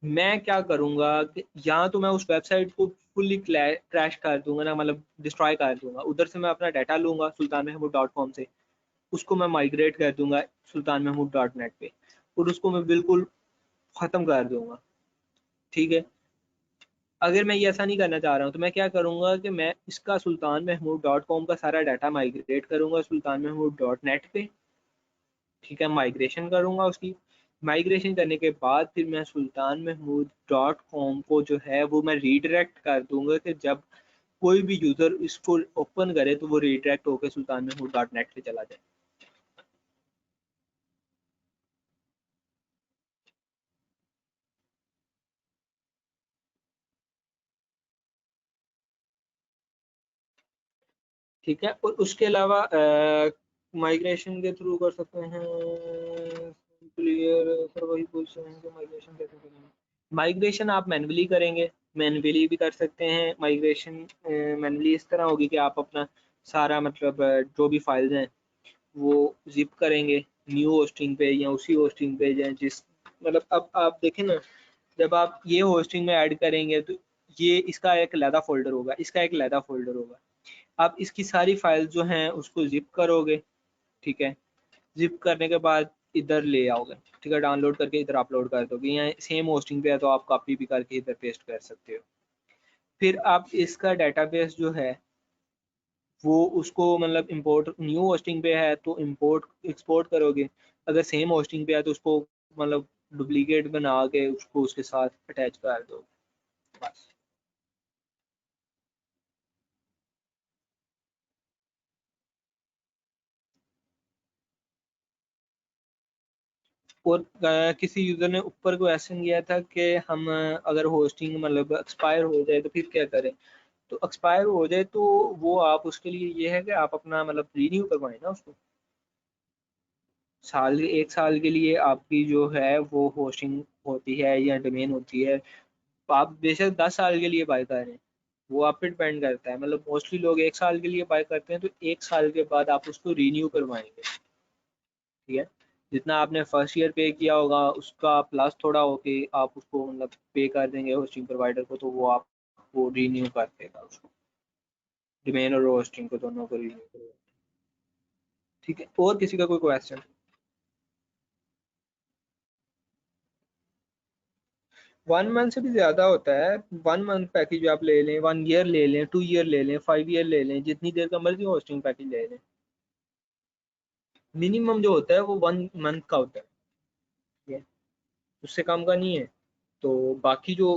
मैं क्या करूँगा कि या तो मैं उस वेबसाइट को फुल्ली क्रैश कर दूंगा ना, मतलब डिस्ट्रॉय कर दूंगा, उधर से मैं अपना डाटा लूंगा sultanmehmood.com से, उसको मैं माइग्रेट कर दूंगा sultanmehmood.net पे, और उसको मैं बिल्कुल ख़त्म कर दूंगा, ठीक है। अगर मैं ये ऐसा नहीं करना चाह रहा हूँ तो मैं क्या करूँगा कि मैं इसका sultanmehmood.com का सारा डाटा माइग्रेट करूँगा sultanmehmood.net पे, ठीक है। माइग्रेशन करूँगा उसकी, माइग्रेशन करने के बाद फिर मैं sultanmehmood.com को जो है वो मैं रीडायरेक्ट कर दूंगा कि जब कोई भी यूजर इसको ओपन करे तो वो रिडायरेक्ट होकर sultanmehmood.net पे चला जाए। ठीक है, और उसके अलावा माइग्रेशन के थ्रू कर सकते हैं। क्लियर सर, वही पूछ रहे हैं कि माइग्रेशन कैसे करेंगे। माइग्रेशन आप मैन्युअली करेंगे, मैन्युअली भी कर सकते हैं। माइग्रेशन मैन्युअली इस तरह होगी कि आप अपना सारा मतलब जो भी फाइल्स हैं वो जिप करेंगे न्यू होस्टिंग पे या उसी होस्टिंग पे, या जिस मतलब अब आप देखें ना, जब आप ये होस्टिंग में ऐड करेंगे तो ये इसका एक अलहदा फोल्डर होगा, इसका एक अलहदा फोल्डर होगा। आप इसकी सारी फाइल जो हैं उसको जिप करोगे, ठीक है। जिप करने के बाद इधर ले आओगे, ठीक है, डाउनलोड करके इधर अपलोड कर दोगे, या सेम होस्टिंग पे है तो आप कॉपी भी करके इधर पेस्ट कर सकते हो। फिर आप इसका डेटाबेस जो है वो उसको मतलब इंपोर्ट, न्यू होस्टिंग पे है तो इंपोर्ट एक्सपोर्ट करोगे, अगर सेम होस्टिंग पे है तो उसको मतलब डुप्लीकेट बना के उसको उसके साथ अटैच कर दो बस। और किसी यूज़र ने ऊपर क्वेश्चन किया था कि हम अगर होस्टिंग मतलब एक्सपायर हो जाए तो फिर क्या करें। तो एक्सपायर हो जाए तो वो आप उसके लिए ये है कि आप अपना मतलब रीन्यू करवाएं ना उसको। साल, एक साल के लिए आपकी जो है वो होस्टिंग होती है या डोमेन होती है, आप बेशक 10 साल के लिए बाय कर रहे हैं, वो आप पे डिपेंड करता है। मतलब मोस्टली लोग 1 साल के लिए बाय करते हैं, तो 1 साल के बाद आप उसको रीन्यू करवाएंगे, ठीक है। जितना आपने फर्स्ट ईयर पे किया होगा उसका प्लस थोड़ा हो के आप उसको मतलब पे कर देंगे होस्टिंग प्रोवाइडर को, तो वो आपको रीन्यू कर देगा उसको, डोमेन और होस्टिंग को दोनों को रीन्यू करेगा। ठीक है, और किसी का कोई क्वेश्चन। 1 मंथ से भी ज़्यादा होता है। 1 मंथ पैकेज आप ले लें, 1 ईयर ले लें, 2 ईयर ले लें, 5 ईयर ले लें, जितनी देर का मर्जी होस्टिंग पैकेज ले लें। मिनिमम जो होता है वो 1 मंथ का होता है, ठीक है, उससे कम का नहीं है। तो बाकी जो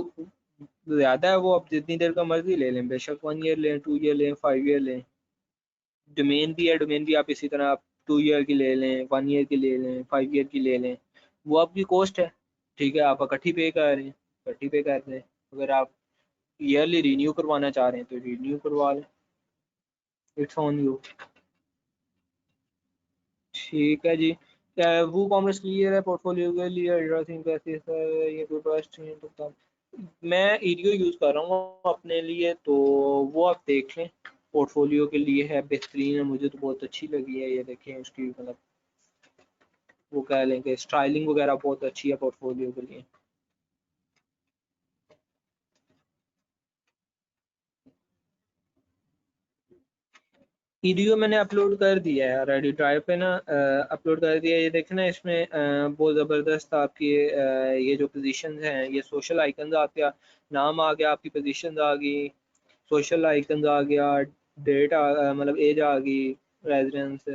ज़्यादा है वो आप जितनी देर का मर्जी ले लें, बेशक 1 ईयर लें, 2 ईयर लें, 5 ईयर लें। डोमेन भी है, डोमेन भी आप इसी तरह आप 2 ईयर की ले लें, 1 ईयर की ले लें, 5 ईयर की ले लें, वो आपकी कॉस्ट है, ठीक है। आप इकट्ठी पे कर रहे हैं, इकट्ठी पे कर दें। अगर आप ईयरली रिन्यू करवाना चाह रहे हैं तो रिन्यू करवा लें, इट्स ऑन यू। ठीक है जी। वो कॉमर्स क्लियर है पोर्टफोलियो के लिए, एड्रेसिंग कैसे सर, ये कोई ट्रस्ट नहीं तो तब मैं ईडियो यूज़ कर रहा हूँ अपने लिए, तो वो आप देख लें, पोर्टफोलियो के लिए है, बेहतरीन है, मुझे तो बहुत अच्छी लगी है। ये देखें उसकी मतलब वो कह लें कि स्टाइलिंग वगैरह बहुत अच्छी है पोर्टफोलियो के लिए। वीडियो मैंने अपलोड कर दिया है ऑलरेडी ड्राइव पे ना, अपलोड कर दिया है। ये देखें ना, इसमें बहुत ज़बरदस्त आपकी ये जो पोजीशंस हैं, ये सोशल आइकन्स, आपका नाम आ गया, आपकी पोजीशंस आ गई, सोशल आइकन्स आ गया, डेट मतलब एज आ गई, रेजिडेंस,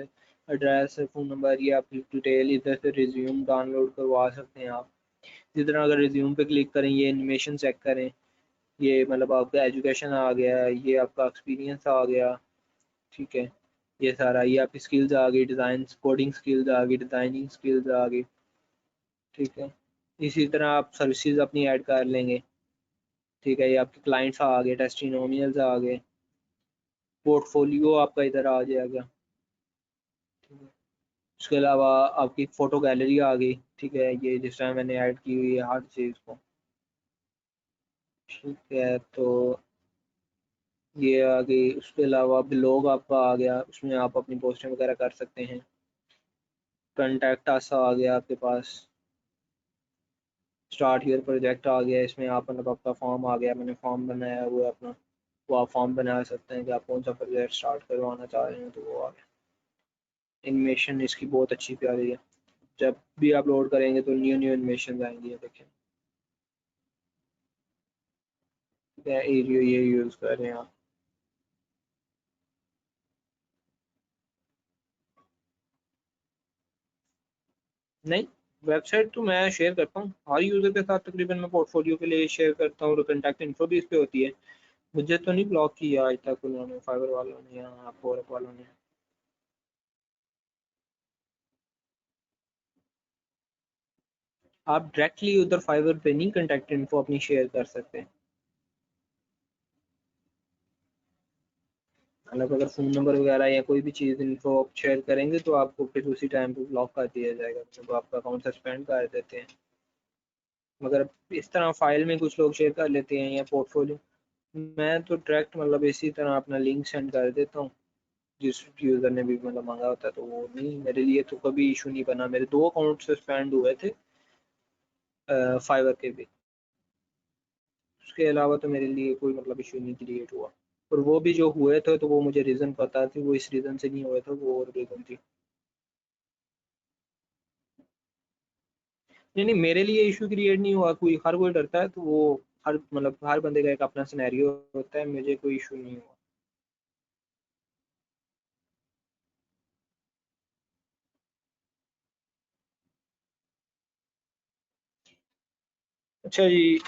एड्रेस, फ़ोन नंबर, ये आपकी डिटेल। इधर से रिज्यूम डाउनलोड करवा सकते हैं आप। जिस तरह अगर रिज्यूम पे क्लिक करें, ये एनिमेशन चेक करें, ये मतलब आपका एजुकेशन आ गया, ये आपका एक्सपीरियंस आ गया, ठीक है। ये सारा, ये आपकी स्किल्स आ गई, डिज़ाइन कोडिंग स्किल्स आ गई, डिज़ाइनिंग स्किल्स आ गई, ठीक है। इसी तरह आप सर्विसेज अपनी ऐड कर लेंगे, ठीक है। ये आपके क्लाइंट्स आ गए, टेस्टिमोनियल्स आ गए, पोर्टफोलियो आपका इधर आ जाएगा, ठीक है। उसके अलावा आपकी फ़ोटो गैलरी आ गई, ठीक है, ये जिस टाइम मैंने ऐड की हुई है हर चीज़ को, ठीक है। तो ये आ गई। उसके अलावा ब्लॉग आपका आ गया, उसमें आप अपनी पोस्टिंग वगैरह कर सकते हैं। कॉन्टैक्ट अस आ गया आपके पास। स्टार्ट योर प्रोजेक्ट आ गया, इसमें आप मतलब आपका फॉर्म आ गया, मैंने फॉर्म बनाया हुआ है अपना, वो आप फॉर्म बना सकते हैं कि आप कौन सा प्रोजेक्ट स्टार्ट करवाना चाह रहे हैं, तो वो आ गया। एनिमेशन इसकी बहुत अच्छी प्यारी है, जब भी आप लोड करेंगे तो न्यू न्यू एनिमेशन आएंगी, देखें। एरियो ये यूज़ कर रहे हैं आप। नहीं, वेबसाइट तो मैं शेयर करता हूँ हर यूज़र के साथ, तकरीबन मैं पोर्टफोलियो के लिए शेयर करता हूँ, और कॉन्टैक्ट इन्फो भी इस पे होती है। मुझे तो नहीं ब्लॉक किया आज तक उन्होंने, फाइबर वालों ने या अपवर्क वालों ने। आप डायरेक्टली उधर फाइबर पे नहीं कॉन्टैक्ट इन्फो अपनी शेयर कर सकते। मतलब अगर फ़ोन नंबर वगैरह या कोई भी चीज़ इन्फो आप शेयर करेंगे तो आपको फिर उसी टाइम पे ब्लॉक कर दिया जाएगा, तो आपका अकाउंट सस्पेंड कर देते हैं। मगर इस तरह फाइल में कुछ लोग शेयर कर लेते हैं या पोर्टफोलियो, मैं तो डायरेक्ट मतलब इसी तरह अपना लिंक सेंड कर देता हूँ जिस यूज़र ने भी मतलब मांगा होता है। तो वो नहीं, मेरे लिए तो कभी इशू नहीं बना। मेरे 2 अकाउंट सस्पेंड हुए थे फाइवर के भी, उसके अलावा तो मेरे लिए कोई मतलब इशू नहीं क्रिएट हुआ। और वो भी जो हुए थे तो वो मुझे रीज़न पता थी, वो इस रीज़न से नहीं हुए थे, वो और रीज़न थी। नहीं नहीं, मेरे लिए इशू क्रिएट नहीं हुआ। कोई हर कोई डरता है, तो वो हर मतलब हर बंदे का एक अपना सिनेरियो होता है, मुझे कोई इशू नहीं हुआ। अच्छा जी,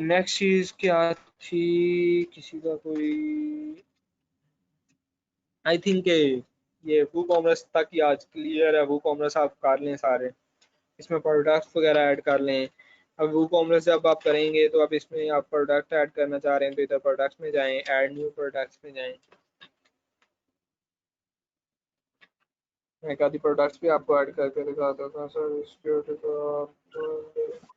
नेक्स्ट चीज़ क्या थी? किसी का कोई, आई थिंक ये वो कॉमर्स तक ही आज क्लियर है। वो कॉमर्स आप कर लें सारे, इसमें प्रोडक्ट्स वगैरह ऐड कर लें। अब वो कॉमर्स जब आप करेंगे तो आप इसमें आप प्रोडक्ट ऐड करना चाह रहे हैं तो इधर प्रोडक्ट्स में जाएं, ऐड न्यू प्रोडक्ट्स में जाएं। एक आधी प्रोडक्ट्स भी आपको ऐड करके दिखाता था सर।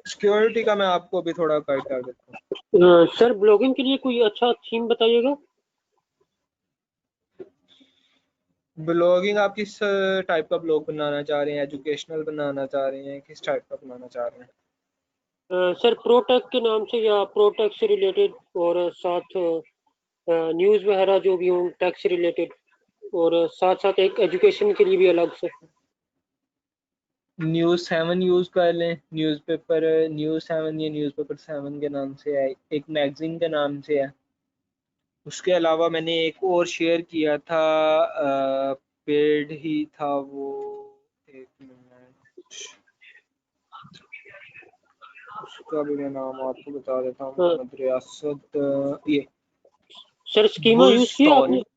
सिक्योरिटी का मैं आपको भी थोड़ा गाइड कर देता हूँ। सर ब्लॉगिंग के लिए कोई अच्छा थीम बताइएगा। ब्लॉगिंग आप किस टाइप का ब्लॉग बनाना चाह रहे हैं? एजुकेशनल बनाना चाह रहे हैं, किस टाइप का बनाना चाह रहे हैं? सर प्रोटेक के नाम से या प्रोटेक से रिलेटेड, और साथ न्यूज़ वगैरह जो भी हों टैक्स से रिलेटेड, और साथ साथ एक एजुकेशन के लिए भी अलग से। न्यूज़ 7 यूज़ कर लें। न्यूज़पेपर न्यूज़ 7 या न्यूज़पेपर 7 के नाम से है, एक मैगजीन के नाम से है। उसके अलावा मैंने एक और शेयर किया था, पेड ही था वो। एक मिनट, उसका भी मैं नाम आपको बता देता हूँ। अ, मोहम्मद रियासत, ये सर स्कीमा बुज यूज़ किया आपने? स्टोरी।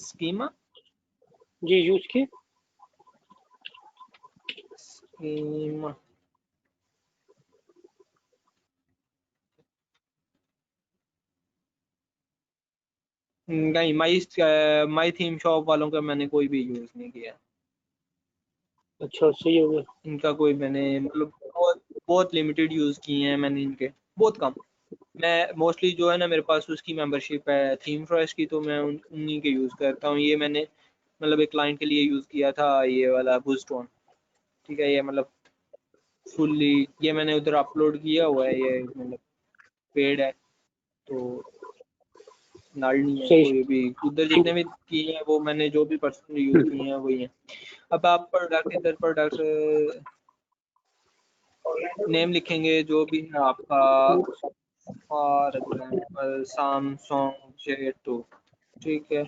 स्कीमा जी यूज़ किए। स्कीमा नहीं, माई थीम शॉप वालों का मैंने कोई भी यूज़ नहीं किया। अच्छा सही हो गया। इनका कोई मैंने मतलब बहुत बहुत लिमिटेड यूज़ किए हैं मैंने इनके, बहुत कम। मैं मोस्टली जो है ना, मेरे पास उसकी मेंबरशिप है थीम फॉरेस्ट की, तो मैं उन्हीं के यूज़ करता हूँ। ये मैंने मतलब एक क्लाइंट के लिए यूज़ किया था, ये वाला बुस्टोन। ठीक है, ये मतलब फुल्ली ये मैंने उधर अपलोड किया हुआ है, ये मतलब पेड है, तो नल नहीं है सही। कोई भी। उधर जितने भी किए हैं वो मैंने जो भी पर्सनली यूज़ किए हैं वही हैं। अब आप प्रोडक्ट इधर प्रोडक्ट नेम लिखेंगे जो भी है आपका, फॉर एग्जांपल सैमसंग J2। ठीक है,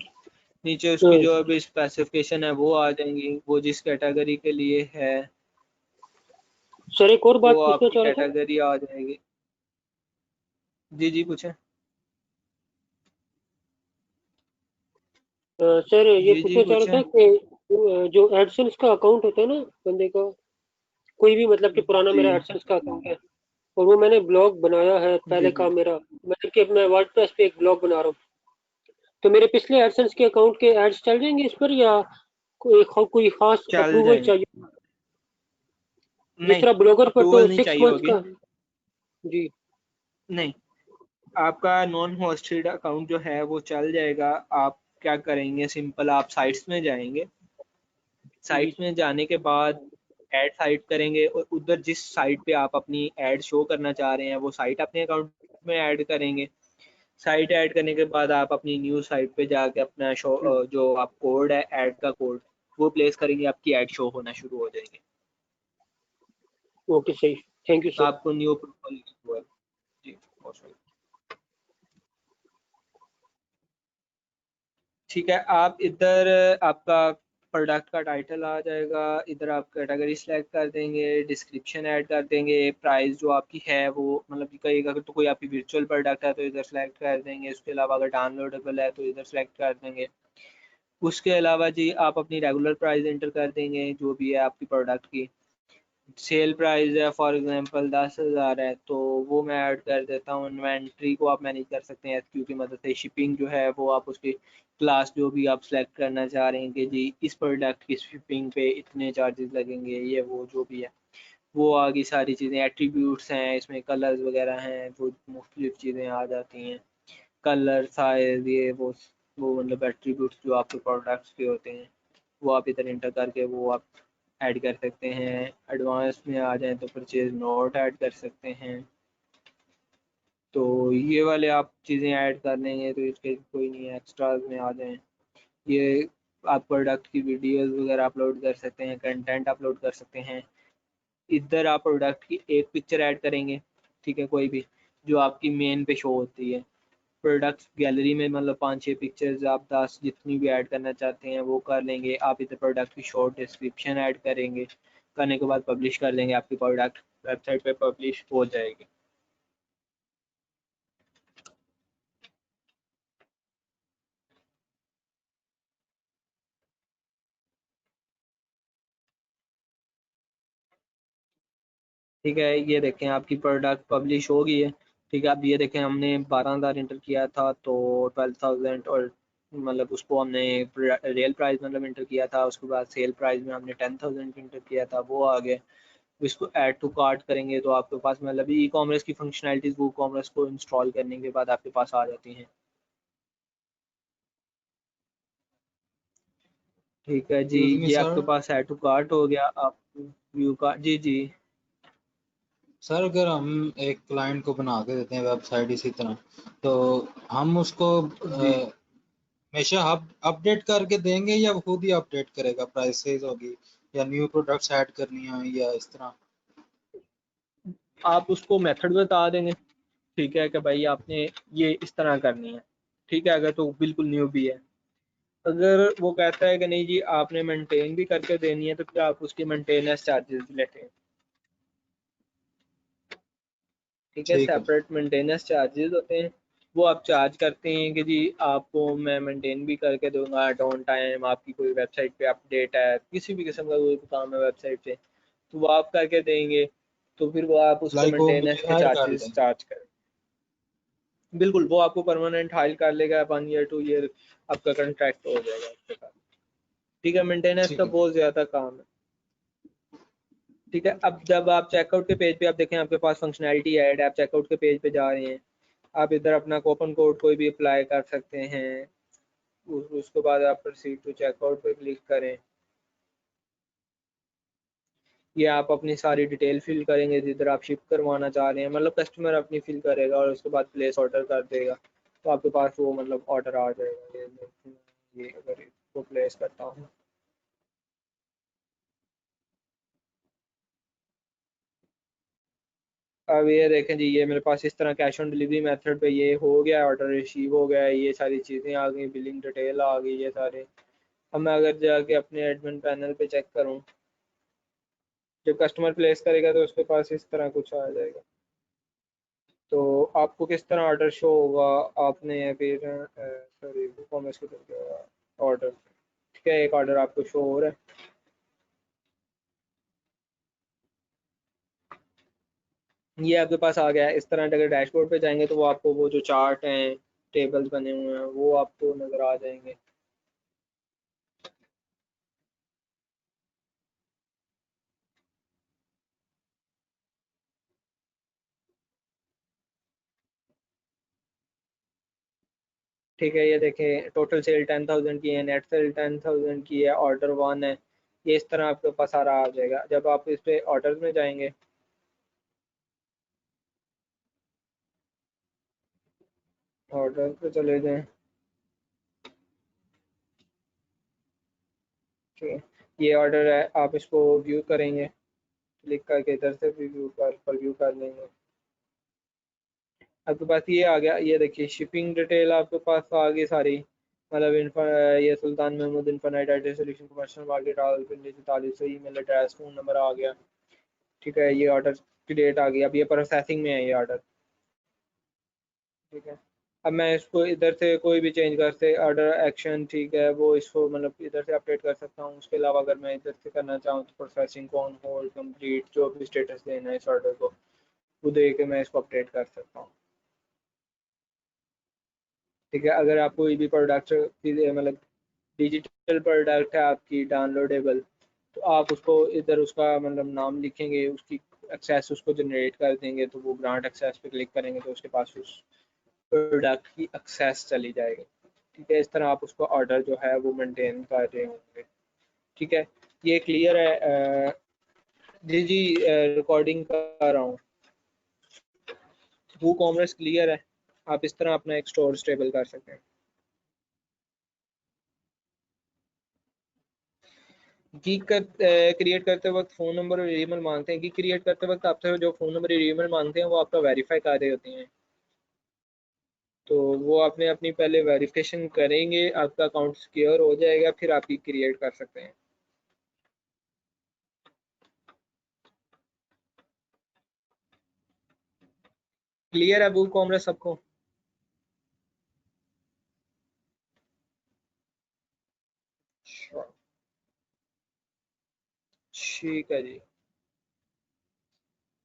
नीचे उसकी जो भी स्पेसिफिकेशन है वो आ जाएंगी, वो जिस कैटेगरी के लिए है सर एक और बात वो पूछना आपकी चाह रहा था। कैटेगरी आ जाएगी। जी जी पूछें। सर ये जी जी पूछना चाह रहा था पूछें। कि जो एडसेंस का अकाउंट होता है ना बंदे का, कोई भी मतलब कि पुराना जी मेरा एडसेंस का अकाउंट है और वो मैंने ब्लॉग बनाया है जी पहले का जी मेरा, मतलब कि मैं वर्डप्रेस पे एक ब्लॉग बना रहा हूँ, तो मेरे पिछले एडसेंस के अकाउंट के एड्स चल जाएंगे इस पर, या कोई खास चल अप्रूवल जाएंगे। चाहिए? जिस नहीं, तरह ब्लॉगर पर तो अप्रूवल नहीं 6 चाहिए मंथ्स होगी। का। जी। नहीं, आपका नॉन होस्टेड अकाउंट जो है वो चल जाएगा। आप क्या करेंगे, सिंपल आप साइट्स में जाएंगे। जी। साइट्स में जाने के बाद ऐड साइट करेंगे और उधर जिस साइट पे आप अपनी ऐड शो करना चाह रहे हैं वो साइट अपने अकाउंट में ऐड करेंगे। साइट ऐड करने के बाद आप अपनी न्यू साइट पे जाके अपना शो जो आप कोड है ऐड का कोड वो प्लेस करेंगे, आपकी ऐड शो होना शुरू हो जाएगी। ओके सही। Thank you sir. आपको न्यू प्रोफाइल हुआ। जी most welcome। ठीक है, आप इधर आपका प्रोडक्ट का टाइटल आ जाएगा, इधर आप कैटेगरी सेलेक्ट कर देंगे, डिस्क्रिप्शन ऐड कर देंगे, प्राइस जो आपकी है वो मतलब कि कई अगर तो कोई आपकी वर्चुअल प्रोडक्ट है तो इधर सेलेक्ट कर देंगे, उसके अलावा अगर डाउनलोडेबल है तो इधर सेलेक्ट कर देंगे। उसके अलावा जी आप अपनी रेगुलर प्राइस एंटर कर देंगे जो भी है आपकी प्रोडक्ट की। सेल प्राइस है फॉर एग्जांपल 10,000 है तो वो मैं ऐड कर देता हूँ। इन्वेंट्री को आप मैनेज कर सकते हैं एसक्यू की मदद से। शिपिंग जो है वो आप उसकी क्लास जो भी आप सेलेक्ट करना चाह रहे हैं कि जी इस प्रोडक्ट की शिपिंग पे इतने चार्जेस लगेंगे, ये वो जो भी है वो आगे सारी चीज़ें। एट्रीब्यूट्स हैं इसमें, कलर्स वगैरह हैं, वो मुख्तलिफ चीज़ें आ जाती हैं, कलर साइज ये वो मतलब एट्रीब्यूट्स जो आपके प्रोडक्ट्स के होते हैं वो आप इधर इंटर करके वो आप ऐड कर सकते हैं। एडवांस में आ जाएँ तो परचेज नोट ऐड कर सकते हैं। तो ये वाले आप चीज़ें ऐड कर लेंगे तो इसके कोई नहीं है। एक्स्ट्राज में आ जाएँ, ये आप प्रोडक्ट की वीडियोस वगैरह अपलोड कर सकते हैं, कंटेंट अपलोड कर सकते हैं। इधर आप प्रोडक्ट की एक पिक्चर ऐड करेंगे, ठीक है, कोई भी जो आपकी मेन पे शो होती है। प्रोडक्ट्स गैलरी में मतलब 5-6 पिक्चर्स आप 10 जितनी भी ऐड करना चाहते हैं वो कर लेंगे। आप इधर प्रोडक्ट की शॉर्ट डिस्क्रिप्शन ऐड करेंगे, करने के बाद पब्लिश कर लेंगे, आपकी प्रोडक्ट वेबसाइट पे पब्लिश हो जाएगी। ठीक है, ये देखें आपकी प्रोडक्ट पब्लिश हो गई है। ठीक है, अब ये देखें हमने 12,000 इंटर किया था तो 12,000 और मतलब उसको हमने रियल प्राइस मतलब इंटर किया था। उसके बाद सेल प्राइस में हमने 10,000 इंटर किया था, वो आ गया। इसको ऐड टू कार्ट करेंगे तो आपके पास मतलब ई कॉमर्स की फंक्शनैलिटीज़ वो कॉमर्स को इंस्टॉल करने के बाद आपके पास आ जाती हैं। ठीक है जी, एक्सक्यूज मी ये आपके सर। पास ऐड टू कार्ट हो गया। आप व्यू का जी जी सर अगर हम एक क्लाइंट को बना के देते हैं वेबसाइट इसी तरह, तो हम उसको जी हमेशा अपडेट करके देंगे या वो खुद ही अपडेट करेगा? प्राइसेस होगी या न्यू प्रोडक्ट्स ऐड करनी है या इस तरह? आप उसको मेथड बता देंगे, ठीक है, कि भाई आपने ये इस तरह करनी है। ठीक है, अगर तो बिल्कुल न्यू भी है। अगर वो कहता है कि नहीं जी आपने मेंटेन भी करके देनी है तो फिर आप उसके मेंटेनेंस चार्जेस लेते हैं। ठीक है, ठीक है। सेपरेट मेंटेनेंस चार्जेस होते हैं, वो आप चार्ज करते हैं कि जी आपको मैं मेंटेन भी करके दूंगा डाउन टाइम, आपकी कोई वेबसाइट पे अपडेट है, किसी भी किस्म का कोई काम है वेबसाइट पे तो वो आप करके देंगे, तो फिर वो आप उसको लाइक वो मेंटेनेंस मुझे के हायर कर चार्जेस दें? चार्ज करें। बिल्कुल, वो आपको परमानेंट हायर कर लेगा, 1 ईयर 2 ईयर आपका कॉन्ट्रैक्ट हो जाएगा आपके साथ। ठीक है, मेंटेनेंस का ठीक है। बहुत ज़्यादा काम है। ठीक है, अब जब आप चेकआउट के पेज पे आप देखें आपके पास फंक्शनैलिटी ऐड है, आप चेकआउट के पेज पे जा रहे हैं, आप इधर अपना कूपन कोड कोई भी अप्लाई कर सकते हैं। उसके बाद आप प्रोसीड टू चेकआउट पे क्लिक करें। ये आप अपनी सारी डिटेल फिल करेंगे जिधर आप शिप करवाना चाह रहे हैं, मतलब कस्टमर अपनी फिल करेगा और उसके बाद प्लेस ऑर्डर कर देगा तो आपके पास वो मतलब ऑर्डर आ जाएगा। ये अगर इसको प्लेस करता हूँ, अब ये देखें जी ये मेरे पास इस तरह कैश ऑन डिलीवरी मेथड पे ये हो गया, ऑर्डर रिसीव हो गया, ये सारी चीज़ें आ गई, बिलिंग डिटेल आ गई, ये सारे। अब मैं अगर जाके अपने एडमिन पैनल पे चेक करूँ, जब कस्टमर प्लेस करेगा तो उसके पास इस तरह कुछ आ जाएगा। तो आपको किस तरह ऑर्डर शो होगा, आपने फिर सॉरी कॉमर्स की तरफ ऑर्डर, ठीक है, एक ऑर्डर आपको शो हो रहा है। ये आपके पास आ गया है। इस तरह अगर डैशबोर्ड पे जाएंगे तो वो आपको वो जो चार्ट हैं, टेबल्स बने हुए हैं वो आपको नज़र आ जाएंगे। ठीक है, ये देखें टोटल सेल 10,000 की है, नेट सेल 10,000 की है, ऑर्डर 1 है। ये इस तरह आपके पास सारा आ जाएगा। जब आप इस पे ऑर्डर में जाएंगे, ऑर्डर पे चले जाएं, ठीक है, ये ऑर्डर है, आप इसको व्यू करेंगे, क्लिक करके इधर से भी व्यू कर लेंगे। आपके पास ये आ गया, ये देखिए शिपिंग डिटेल आपके पास आ गई सारी। मतलब ये Sultan Mahmood infinite IT solution commercial market Rawalpindi 43 से ईमेल एड्रेस फ़ोन नंबर आ गया। ठीक है, ये ऑर्डर की डेट आ गई, अब ये प्रोसेसिंग में है ये ऑर्डर। ठीक है, अब मैं इसको इधर से कोई भी चेंज कर से ऑर्डर एक्शन, ठीक है, वो इसको मतलब इधर से अपडेट कर सकता हूँ। उसके अलावा अगर मैं इधर से करना चाहूँ तो प्रोसेसिंग को ऑन होल्ड कंप्लीट जो भी स्टेटस देना है इस ऑर्डर को वो दे के मैं इसको अपडेट कर सकता हूँ। ठीक है, अगर आप कोई भी प्रोडक्ट मतलब डिजिटल प्रोडक्ट है आपकी डाउनलोडेबल, तो आप उसको इधर उसका मतलब नाम लिखेंगे, उसकी एक्सेस उसको जनरेट कर देंगे, तो वो ग्रांट एक्सेस पे क्लिक करेंगे तो उसके पास उस प्रोडक्ट की एक्सेस चली जाएगी। ठीक है, इस तरह आप उसका ऑर्डर जो है वो मेंटेन कर रहे होंगे। ठीक है, ये क्लियर है? जी जी, रिकॉर्डिंग कर रहा हूँ। वो कॉमर्स क्लियर है, आप इस तरह अपना एक स्टोर स्टेबल कर सकते हैं। गीक क्रिएट करते वक्त फ़ोन नंबर और ईमेल मांगते हैं। गीक क्रिएट करते वक्त आपसे जो फ़ोन नंबर और ईमेल मांगते हैं वो आपका वेरीफाई कर रहे होते हैं, तो वो आपने अपनी पहले वेरिफिकेशन करेंगे, आपका अकाउंट सिक्योर हो जाएगा, फिर आप गीक क्रिएट कर सकते हैं। क्लियर है बुक कॉमर्स सबको? ठीक है जी,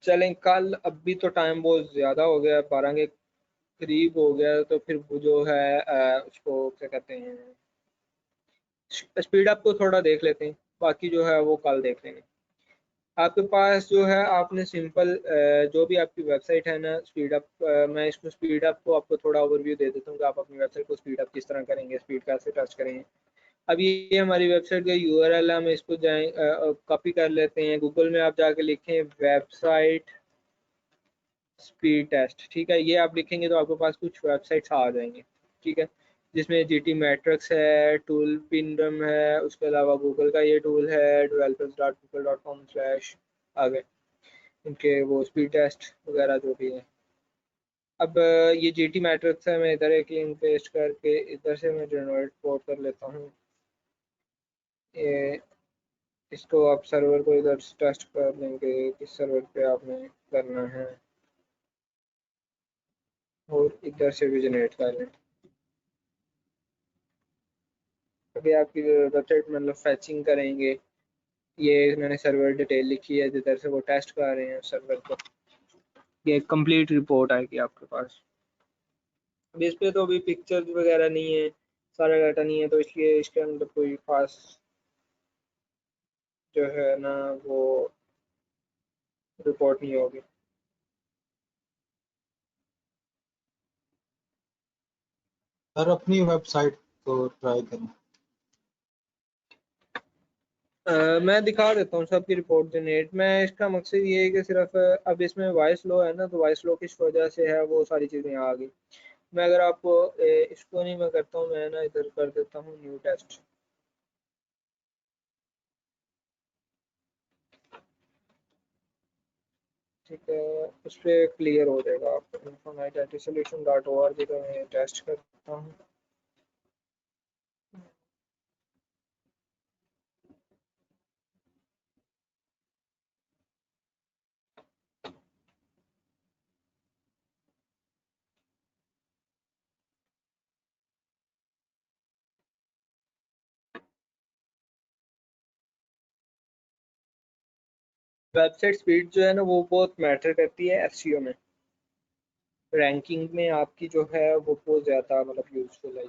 चलें कल। अभी तो टाइम बहुत ज़्यादा हो गया, 12 के करीब हो गया, तो फिर वो जो है उसको क्या कहते हैं, स्पीड अप को थोड़ा देख लेते हैं, बाकी जो है वो कल देख लेंगे। आपके पास जो है आपने सिंपल जो भी आपकी वेबसाइट है ना स्पीड अप, मैं इसको स्पीड अप को आपको थोड़ा ओवरव्यू दे देता हूँ कि आप अपनी वेबसाइट को स्पीड अप किस तरह करेंगे, स्पीड कैसे टच करेंगे। अब ये हमारी वेबसाइट का यूआरएल है, हम इसको जाएं कॉपी कर लेते हैं। गूगल में आप जाके लिखें वेबसाइट स्पीड टेस्ट। ठीक है, ये आप लिखेंगे तो आपके पास कुछ वेबसाइट्स आ जाएंगे। ठीक है, जिसमें जीटी मैट्रिक्स है, टूल पिनरम है, उसके अलावा गूगल का ये टूल है developers.google.com/ आगे इनके वो स्पीड टेस्ट वगैरह जो भी है। अब ये जीटी मैट्रिक्स है, मैं इधर एक लिंक पेस्ट करके इधर से मैं जनरेट पोर्ट कर लेता हूँ। ये इसको आप सर्वर को इधर टेस्ट कर लेंगे किस सर्वर पे आपने करना है, और इधर से भी जनरेट कर लें। अभी आपकी वेबसाइट मतलब फैचिंग करेंगे, ये मैंने सर्वर डिटेल लिखी है जिधर से वो टेस्ट कर रहे हैं सर्वर को, ये कंप्लीट रिपोर्ट आएगी आपके पास। अभी इस पे तो अभी पिक्चर्स वगैरह नहीं है, सारा डाटा नहीं है, तो इसलिए इसके अंदर कोई खास जो है ना वो रिपोर्ट नहीं होगी। सर अपनी वेबसाइट को ट्राई करें। मैं दिखा देता हूँ सबकी रिपोर्ट जनरेट। मैं इसका मकसद ये है कि सिर्फ अब इसमें वॉइस लो है ना, तो वॉइस लो किस वजह से है वो सारी चीज़ें आ गई। मैं अगर आपको इसको नहीं मैं करता हूँ, मैं ना इधर कर देता हूँ न्यू टेस्ट। ठीक है, उस पर क्लियर हो जाएगा आपको। infonite@solution.org का मैं टेस्ट करता हूँ। वेबसाइट स्पीड जो है ना वो बहुत मैटर करती है एसईओ में, रैंकिंग में आपकी जो है वो बहुत ज़्यादा मतलब यूजफुल है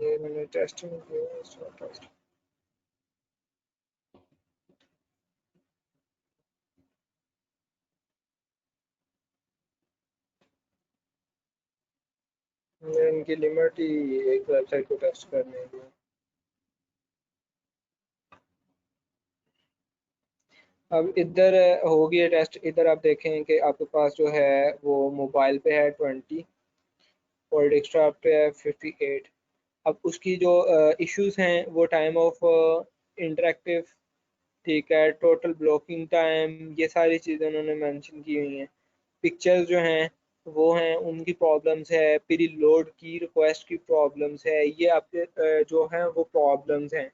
ये मैंने टेस्ट नहीं किया इसका टेस्ट। ये इनकी लिमिट ही एक वेबसाइट को टेस्ट करने की। अब इधर हो गया टेस्ट, इधर आप देखें कि आपके पास जो है वो मोबाइल पे है 20 और डेस्कटॉप पे है 58। अब उसकी जो इश्यूज हैं वो टाइम ऑफ इंटरेक्टिव, ठीक है, टोटल ब्लॉकिंग टाइम, ये सारी चीज़ें उन्होंने मेंशन की हुई हैं। पिक्चर्स जो हैं वो हैं उनकी प्रॉब्लम्स है, प्री लोड की रिक्वेस्ट की प्रॉब्लम्स है, ये आपके जो हैं वो प्रॉब्लम्स हैं।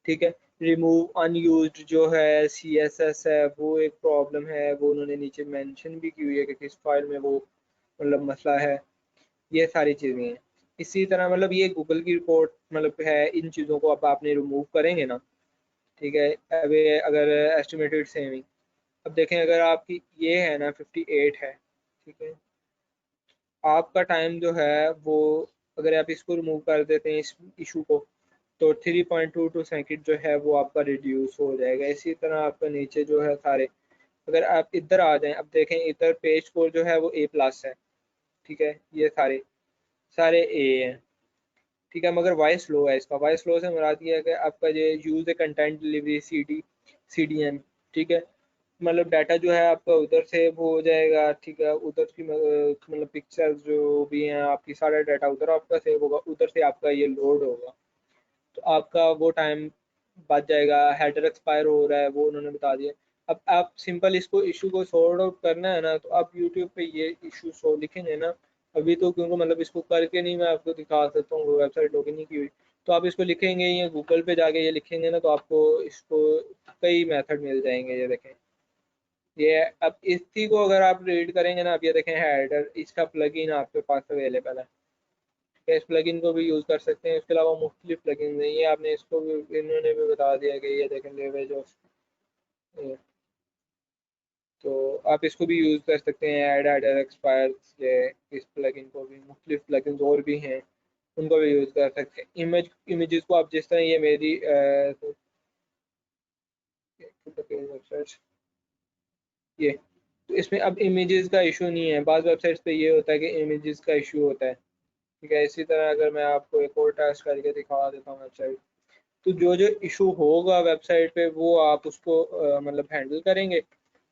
ठीक है, रिमूव अनयूज्ड जो है CSS है वो एक प्रॉब्लम है, वो उन्होंने नीचे मेंशन भी की हुई है कि किस फाइल में वो मतलब मसला है। ये सारी चीज़ें हैं। इसी तरह मतलब ये गूगल की रिपोर्ट मतलब है, इन चीज़ों को अब आपने रिमूव करेंगे ना। ठीक है, अब ये अगर एस्टिमेटेड सेविंग, अब देखें अगर आपकी ये है ना 58 है, ठीक है, आपका टाइम जो है वो अगर आप इसको रिमूव कर देते हैं इस इशू को, तो 3.22 सेकंड जो है वो आपका रिड्यूस हो जाएगा। इसी तरह आपका नीचे जो है सारे, अगर आप इधर आ जाएं, अब देखें इधर पेज स्कोर जो है वो A+ है। ठीक है, ये सारे सारे A हैं। ठीक है, मगर वॉइस लो है, इसका वॉइस लो से मुराद ये है कि आपका ये use a content delivery CDN। ठीक है, मतलब डाटा जो है आपका उधर से वो हो जाएगा। ठीक है, उधर की मतलब पिक्चर्स जो भी हैं आपकी, सारा डाटा उधर आपका सेव होगा, उधर से आपका ये लोड होगा, तो आपका वो टाइम बच जाएगा। हेडर एक्सपायर हो रहा है वो उन्होंने बता दिया। अब आप सिंपल इसको इशू को सॉर्ट आउट करना है ना, तो आप यूट्यूब पे ये इशू सो लिखेंगे ना, अभी तो क्योंकि मतलब इसको करके नहीं मैं आपको दिखा सकता हूँ, वेबसाइट लॉगिन नहीं की हुई, तो आप इसको लिखेंगे ये गूगल पे जाके ये लिखेंगे ना, तो आपको इसको कई मेथड मिल जाएंगे। ये देखें, ये अब इसी को अगर आप रीड करेंगे ना, अब ये देखें हेडर, इसका प्लगइन आपके पास अवेलेबल है। इस प्लगइन को भी यूज़ कर सकते हैं। इसके अलावा मुख्तलिफ प्लगइन हैं, ये आपने इसको भी इन्होंने भी बता दिया कि ये देखें लेवेज ऑफ, तो आप इसको भी यूज़ कर सकते हैं। ऐड हेडर एक्सपायर, ये इस प्लगइन को भी, मुख्तलिफ प्लगइन और भी हैं उनको भी यूज़ कर सकते हैं। इमेजेस को आप जिस तरह ये मेरी ये, तो इसमें अब इमेजेस का इशू नहीं है। बाज़ वेबसाइट्स पे ये होता है कि इमेजेस का इशू होता है। ठीक है, इसी तरह अगर मैं आपको एक और टेस्ट करके दिखा देता हूँ वेबसाइट, तो जो जो इशू होगा वेबसाइट पे वो आप उसको मतलब हैंडल करेंगे,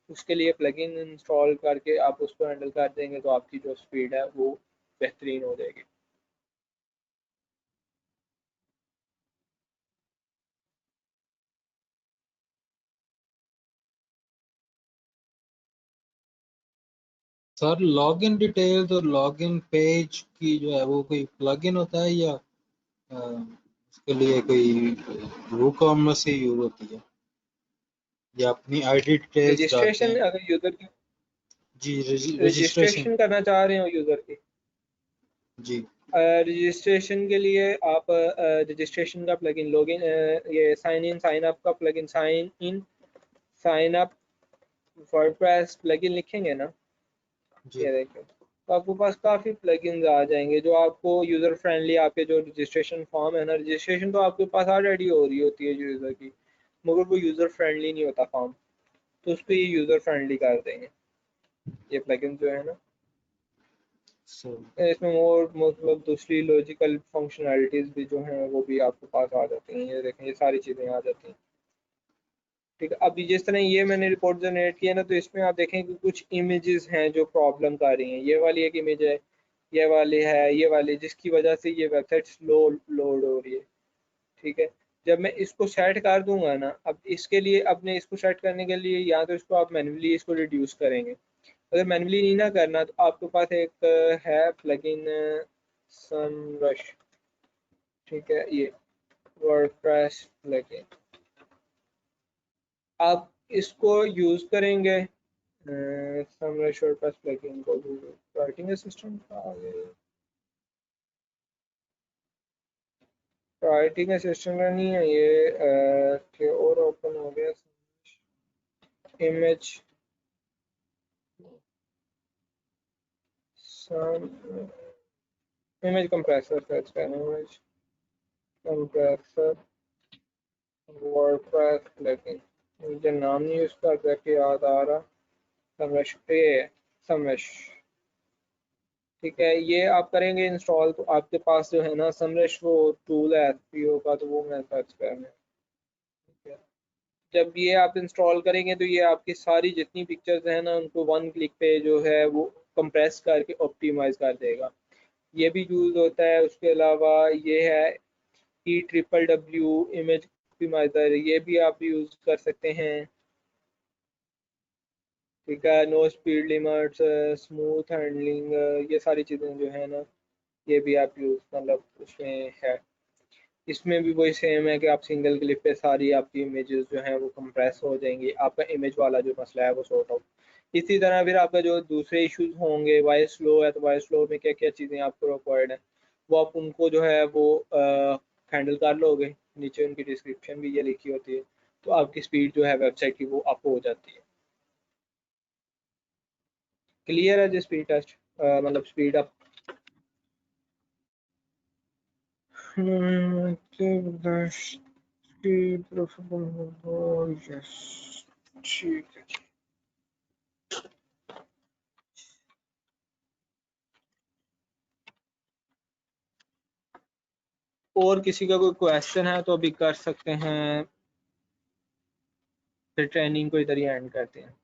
उसके लिए प्लगइन इंस्टॉल करके आप उसको हैंडल कर देंगे, तो आपकी जो स्पीड है वो बेहतरीन हो जाएगी। सर लॉगिन डिटेल्स और लॉगिन पेज की जो है वो कोई प्लगइन होता है या उसके लिए कोई WooCommerce से यूज होती है या अपनी आईडी डिटेल्स डालते रजिस्ट्रेशन हैं? अगर यूज़र की जी रजिस्ट्रेशन। रजिस्ट्रेशन करना चाह रहे हो यूज़र की, जी रजिस्ट्रेशन के लिए आप रजिस्ट्रेशन का प्लगइन, लॉगिन, ये साइन इन साइन अप का plugin, sign in sign up WordPress plugin लिखेंगे ना, जी ये देखो, तो आपके पास काफ़ी प्लगइन्स आ जाएंगे जो आपको यूज़र फ्रेंडली, आपके जो रजिस्ट्रेशन फॉर्म है ना, रजिस्ट्रेशन तो आपके पास ऑलरेडी हो रही होती है यूज़र की, मगर वो यूज़र फ्रेंडली नहीं होता फॉर्म, तो उसको ये यूज़र फ्रेंडली कर देंगे ये प्लगइन जो है ना। सर इसमें और मतलब दूसरी लॉजिकल फंक्शनैलिटीज़ भी जो हैं वो भी आपके पास आ जाती हैं। ये देखें, ये सारी चीज़ें आ जाती हैं। ठीक है, अभी जिस तरह ये मैंने रिपोर्ट जनरेट किया ना, तो इसमें आप देखें कि कुछ इमेजेस हैं जो प्रॉब्लम कर रही हैं। ये वाली एक इमेज है, ये वाली है, ये वाली, जिसकी वजह से ये वेबसाइट स्लो लोड हो रही है। ठीक है, जब मैं इसको सेट कर दूंगा ना, अब इसके लिए अपने इसको सेट करने के लिए या तो इसको आप मैन्युअली इसको रिड्यूस करेंगे, अगर मैन्युअली नहीं ना करना तो आपके पास एक है प्लगइन सनरश। ठीक है, ये वर्डप्रेस प्लगइन, आप इसको यूज़ करेंगे। सनरश वर्डप्रेस प्लगइन को राइटिंग असिस्टेंट का आगे, राइटिंग असिस्टेंट नहीं है ये, कि और ओपन हो गया इमेज इमेज कंप्रेसर सर्च करना, इमेज कंप्रेसर वर्डप्रेस प्लगइन, मुझे नाम नहीं उसका एग्जैक्टली याद आ रहा। समश पे समश। ठीक है, ये आप करेंगे इंस्टॉल, तो आपके पास जो है ना समरश वो टूल है एसपीओ का, तो वो मैं सर्च करना है। ठीक है, जब ये आप इंस्टॉल करेंगे तो ये आपकी सारी जितनी पिक्चर्स हैं ना उनको वन क्लिक पे जो है वो कंप्रेस करके ऑप्टिमाइज कर देगा। ये भी यूज़ होता है। उसके अलावा ये है EWW इमेज ऑप्टिमाइजर, ये भी आप यूज़ कर सकते हैं। ठीक है। No speed limits, smooth handling, ये सारी चीज़ें जो है ना ये भी आप यूज़ मतलब उसमें है। इसमें भी वही सेम है कि आप सिंगल क्लिप पे सारी आपकी इमेजेस जो हैं वो कंप्रेस हो जाएंगी, आपका इमेज वाला जो मसला है वो सॉर्ट आउट। इसी तरह फिर आपका जो दूसरे इश्यूज होंगे, वॉइस स्लो है तो वॉइस स्लो में क्या क्या चीज़ें आपको रिक्वायर्ड है वो आप उनको जो है वो हैंडल कर लोगे। नीचे उनकी डिस्क्रिप्शन भी ये लिखी होती है, तो आपकी स्पीड जो है वेबसाइट की वो अप हो जाती है। क्लियर है जी स्पीड टेस्ट, मतलब स्पीड अप। यस ठीक है। और किसी का कोई क्वेश्चन है तो अभी कर सकते हैं, फिर ट्रेनिंग को इधर ही एंड करते हैं।